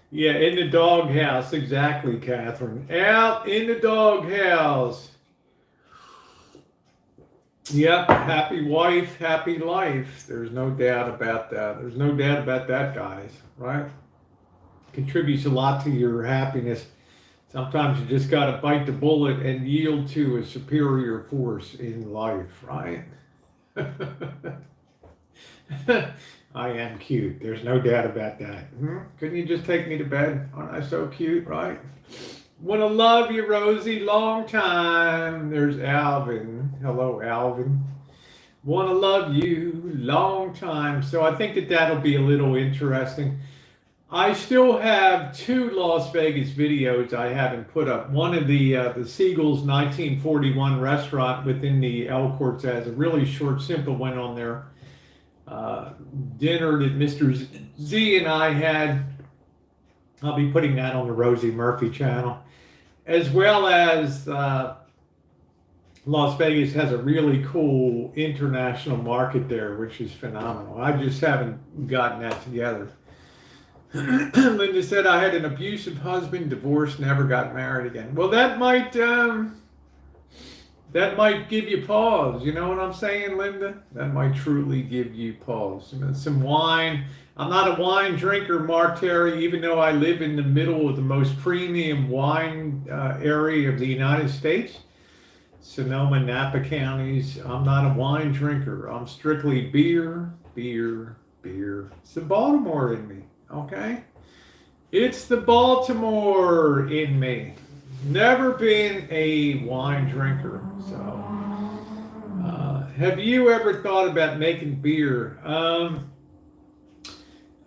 Yeah, in the doghouse, exactly, Catherine. Out in the doghouse. Yep, happy wife, happy life. There's no doubt about that. There's no doubt about that, guys, right? Contributes a lot to your happiness. Sometimes you just got to bite the bullet and yield to a superior force in life, right? I am cute. There's no doubt about that. Couldn't you just take me to bed? Aren't I so cute, right? Want to love you, Rosie. Long time. There's Alvin. Hello, Alvin. Want to love you. Long time. So I think that that'll be a little interesting. I still have 2 Las Vegas videos I haven't put up. One of the Siegel's 1941 restaurant within the L Courts has a really short, simple one on there. Dinner that Mr. Z and I had. I'll be putting that on the Rosie Murphy channel. as well as Las Vegas has a really cool international market there, which is phenomenal. I just haven't gotten that together. Linda said, I had an abusive husband, divorced, never got married again. Well, that might give you pause. You know what I'm saying, Linda? That might truly give you pause. Some wine. I'm not a wine drinker, Mark Terry, even though I live in the middle of the most premium wine area of the United States, Sonoma, Napa counties. I'm not a wine drinker. I'm strictly beer, beer, beer. It's the Baltimore in me, okay? It's the Baltimore in me. Never been a wine drinker. So, have you ever thought about making beer?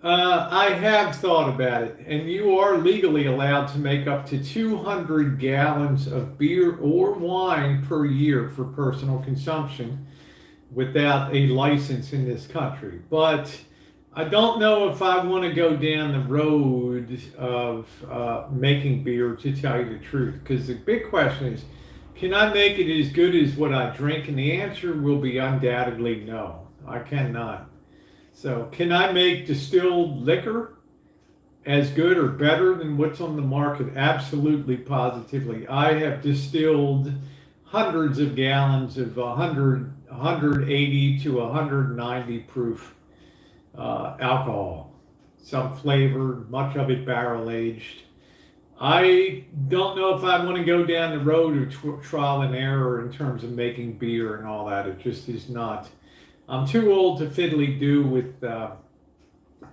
I have thought about it, and you are legally allowed to make up to 200 gallons of beer or wine per year for personal consumption without a license in this country. But I don't know if I want to go down the road of making beer, to tell you the truth, because the big question is, can I make it as good as what I drink? And the answer will be undoubtedly no. I cannot. So, can I make distilled liquor as good or better than what's on the market? Absolutely, positively. I have distilled hundreds of gallons of 180 to 190 proof alcohol, some flavored, much of it barrel aged. I don't know if I want to go down the road of trial and error in terms of making beer and all that. It just is not. I'm too old to fiddly do with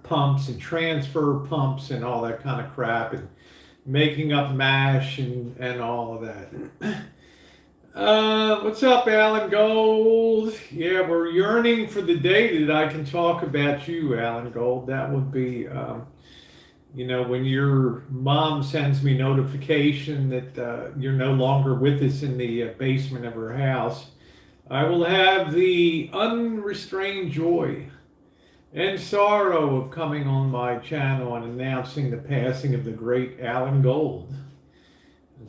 pumps and transfer pumps and all that kind of crap and making up mash and all of that. What's up, Alan Gold? Yeah, we're yearning for the day that I can talk about you, Alan Gold. That would be, when your mom sends me notification that you're no longer with us in the basement of her house. I will have the unrestrained joy and sorrow of coming on my channel and announcing the passing of the great Alan Gold,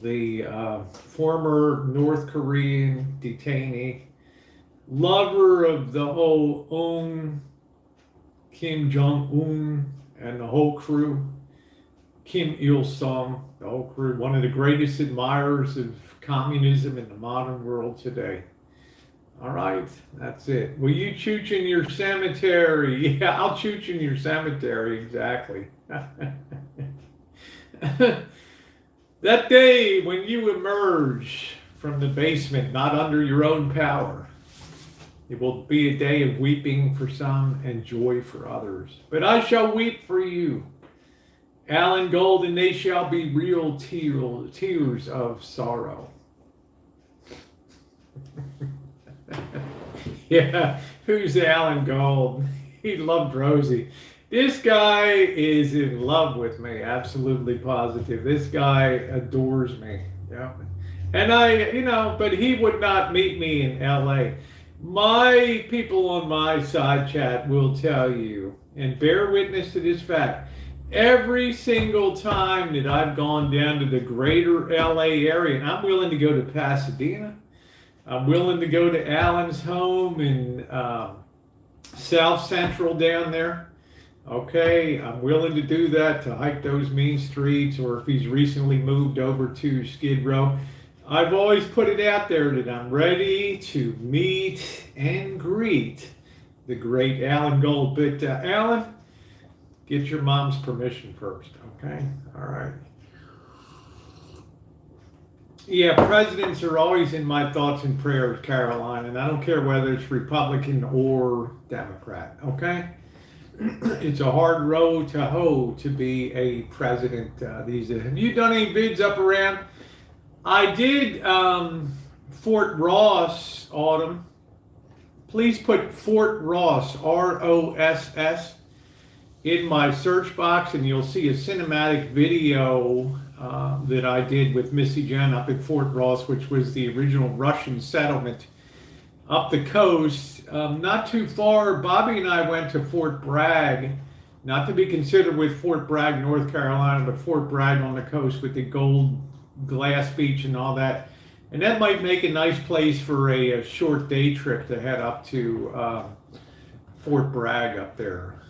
the former North Korean detainee, lover of the whole Kim Jong-un and the whole crew, Kim Il-sung, the whole crew, one of the greatest admirers of communism in the modern world today. All right, that's it. Will you chooch in your cemetery? Yeah, I'll chooch in your cemetery, exactly. That day when you emerge from the basement, not under your own power, it will be a day of weeping for some and joy for others. But I shall weep for you, Alan Gold, and they shall be real tears of sorrow. Yeah, who's Alan Gold? He loved Rosie. This guy is in love with me, absolutely positive. This guy adores me. Yeah. And but he would not meet me in LA. My people on my side chat will tell you, and bear witness to this fact, every single time that I've gone down to the greater LA area, and I'm willing to go to Pasadena, I'm willing to go to Alan's home in South Central down there. Okay, I'm willing to do that, to hike those mean streets, or if he's recently moved over to Skid Row. I've always put it out there that I'm ready to meet and greet the great Alan Gold. But Alan, get your mom's permission first, okay? All right. Yeah, presidents are always in my thoughts and prayers, Caroline, and I don't care whether it's Republican or Democrat, okay? It's a hard road to hoe to be a president these days. Have you done any vids up around? I did Fort Ross, Autumn. Please put Fort Ross, R-O-S-S, in my search box, and you'll see a cinematic video that I did with Missy Jen up at Fort Ross, which was the original Russian settlement up the coast. Not too far, Bobby and I went to Fort Bragg, not to be considered with Fort Bragg, North Carolina, but Fort Bragg on the coast with the gold Glass Beach and all that. And that might make a nice place for a short day trip to head up to Fort Bragg up there.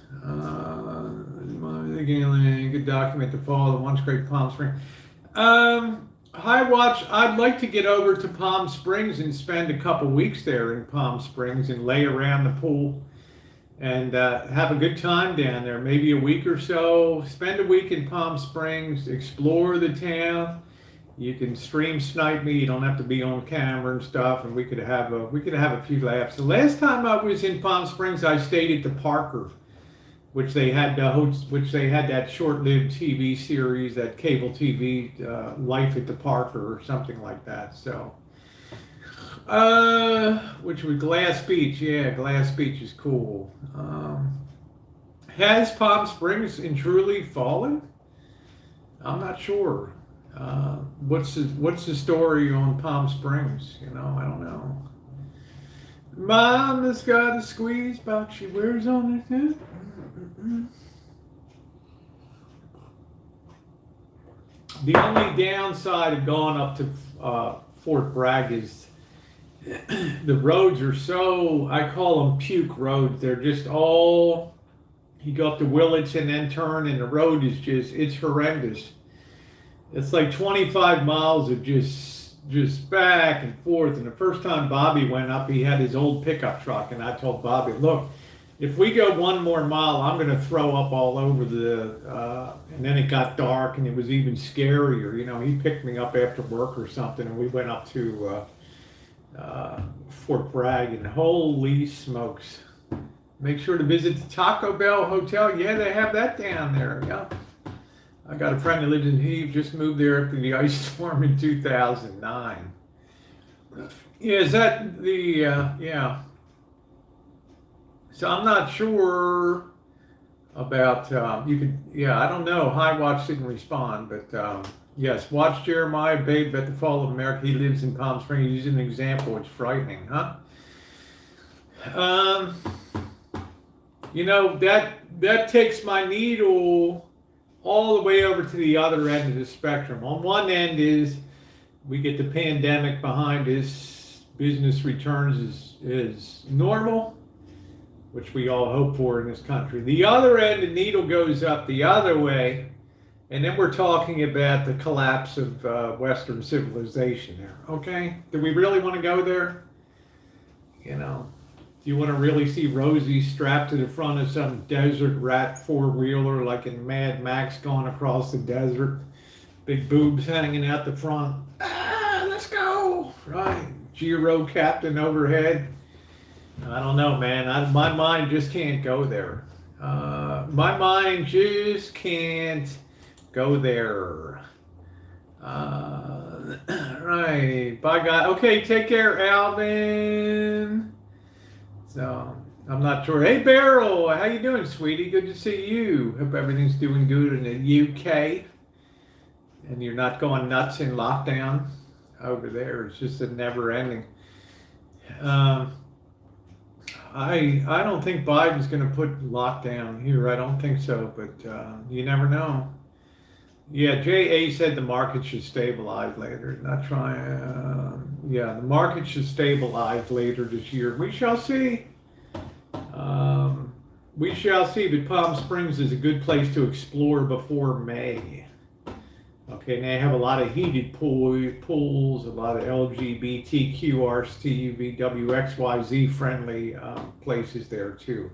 Good document to follow the once great Palm Springs. Hi, Watch. I'd like to get over to Palm Springs and spend a couple weeks there in Palm Springs and lay around the pool and have a good time down there. Maybe a week or so. Spend a week in Palm Springs, explore the town. You can stream snipe me. You don't have to be on camera and stuff, and we could have a few laughs. The last time I was in Palm Springs, I stayed at the Parker, which they had that short-lived TV series, that cable TV, Life at the Parker or something like that. So, which was Glass Beach. Yeah, Glass Beach is cool. Has Palm Springs truly fallen? I'm not sure. What's the story on Palm Springs? I don't know. Mom has got a squeeze box she wears on her head. The only downside of going up to Fort Bragg is the roads are so, I call them puke roads. They're just all, you go up to Willits and then turn, and the road is it's horrendous. It's like 25 miles of just back and forth. And the first time Bobby went up, he had his old pickup truck, and I told Bobby, look, if we go one more mile, I'm going to throw up all over and then it got dark, and it was even scarier. He picked me up after work or something, and we went up to Fort Bragg, and holy smokes. Make sure to visit the Taco Bell Hotel. Yeah, they have that down there. Yeah. I got a friend who lives he just moved there after the ice storm in 2009. Yeah, is that the, yeah. So I'm not sure about, I don't know. Hi Watch didn't respond, but yes, Watch Jeremiah, Babe at the Fall of America. He lives in Palm Springs. He's an example. It's frightening, huh? That takes my needle all the way over to the other end of the spectrum. On one end is we get the pandemic behind us, business returns is normal, which we all hope for in this country. The other end, the needle goes up the other way, and then we're talking about the collapse of Western civilization there. Okay? Do we really want to go there? Do you want to really see Rosie strapped to the front of some desert rat four-wheeler like in Mad Max going across the desert? Big boobs hanging out the front. Let's go! Right. Giro captain overhead. I don't know, man. My mind just can't go there. My mind just can't go there. Right. Bye, guys. Okay, take care, Alvin. So, I'm not sure. Hey, Beryl, how you doing, sweetie? Good to see you. Hope everything's doing good in the UK. And you're not going nuts in lockdown over there. It's just a never ending. I don't think Biden's going to put lockdown here. I don't think so, but you never know. Yeah, JA said the market should stabilize later. Not trying. The market should stabilize later this year. We shall see. We shall see. But Palm Springs is a good place to explore before May. Okay, and they have a lot of heated pools, a lot of LGBTQ, RSTUV, WXYZ friendly places there too.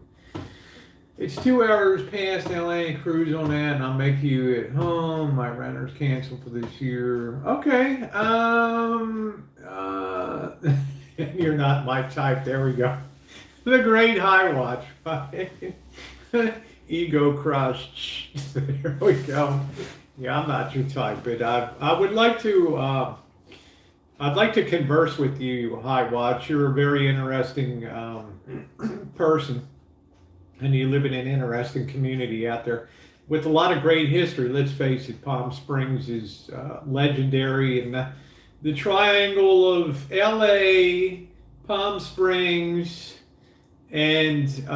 It's 2 hours past LA, cruise on that, and I'll make you at home. My renter's canceled for this year. Okay. You're not my type. There we go. The Great High Watch. Ego crush. There we go. Yeah, I'm not your type, but I would like to. I'd like to converse with you, High Watch. You're a very interesting person. And you live in an interesting community out there with a lot of great history. Let's face it, Palm Springs is legendary. And the triangle of LA, Palm Springs, and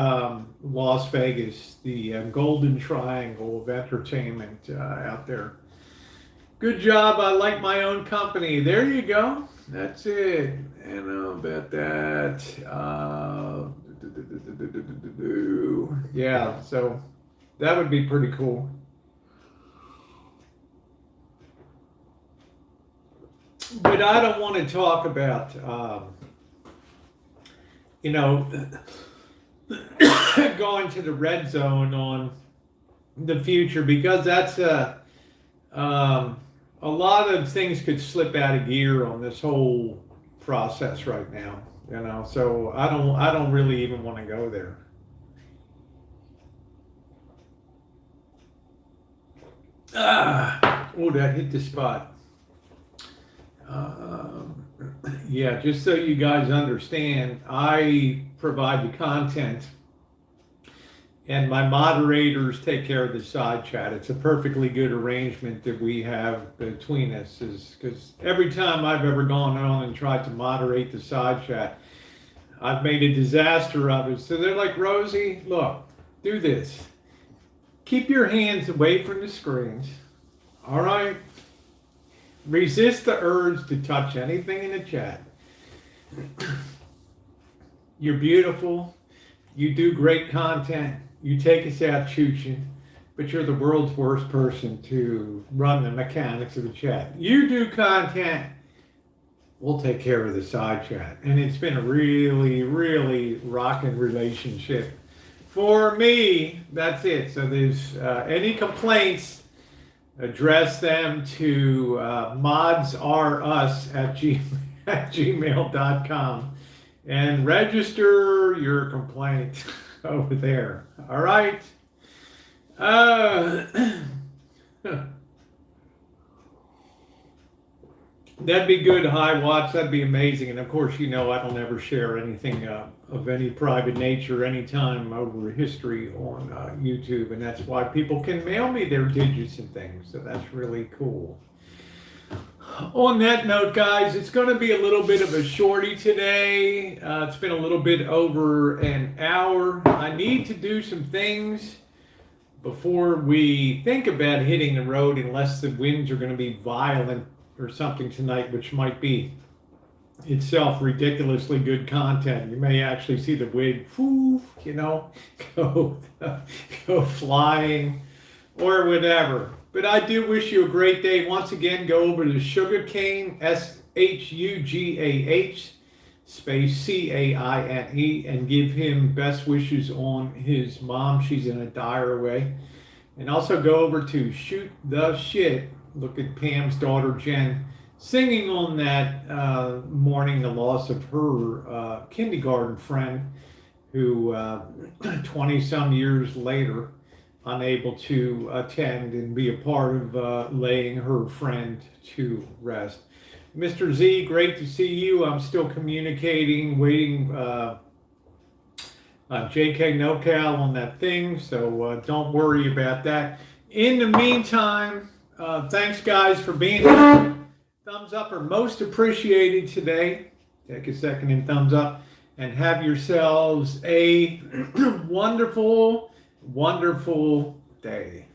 Las Vegas, the golden triangle of entertainment out there. Good job. I like my own company. There you go. That's it. And about that. Yeah, so that would be pretty cool. But I don't want to talk about, you know, going to the red zone on the future because that's a lot of things could slip out of gear on this whole process right now. So I don't really even want to go there. Oh, that hit the spot. Yeah, just so you guys understand, I provide the content and my moderators take care of the side chat. It's a perfectly good arrangement that we have between us, is because every time I've ever gone on and tried to moderate the side chat, I've made a disaster of it. So they're like, Rosie, look, do this. Keep your hands away from the screens. All right? Resist the urge to touch anything in the chat. You're beautiful. You do great content. You take us out chooching, but you're the world's worst person to run the mechanics of the chat. You do content. We'll take care of the side chat. And it's been a really, really rocking relationship. For me, that's it. So there's any complaints, address them to modsrus@gmail.com and register your complaint over there. All right. That'd be good, High Watts. That'd be amazing. And of course, I don't ever share anything of any private nature anytime over history on YouTube. And that's why people can mail me their digits and things. So that's really cool. On that note, guys, it's going to be a little bit of a shorty today. It's been a little bit over an hour. I need to do some things before we think about hitting the road, unless the winds are going to be violent or something tonight, which might be itself ridiculously good content. You may actually see the wig, go flying or whatever. But I do wish you a great day. Once again, go over to Sugarcane, SHUGAH, space CAINE, and give him best wishes on his mom. She's in a dire way. And also go over to Shoot the Shit. Look at Pam's daughter, Jen, singing on that mourning the loss of her kindergarten friend who 20-some years later, unable to attend and be a part of laying her friend to rest. Mr. Z, great to see you. I'm still communicating, waiting JK NoCal on that thing, so don't worry about that. In the meantime, thanks guys for being here. Thumbs up are most appreciated today. Take a second and thumbs up, and have yourselves a wonderful, wonderful day.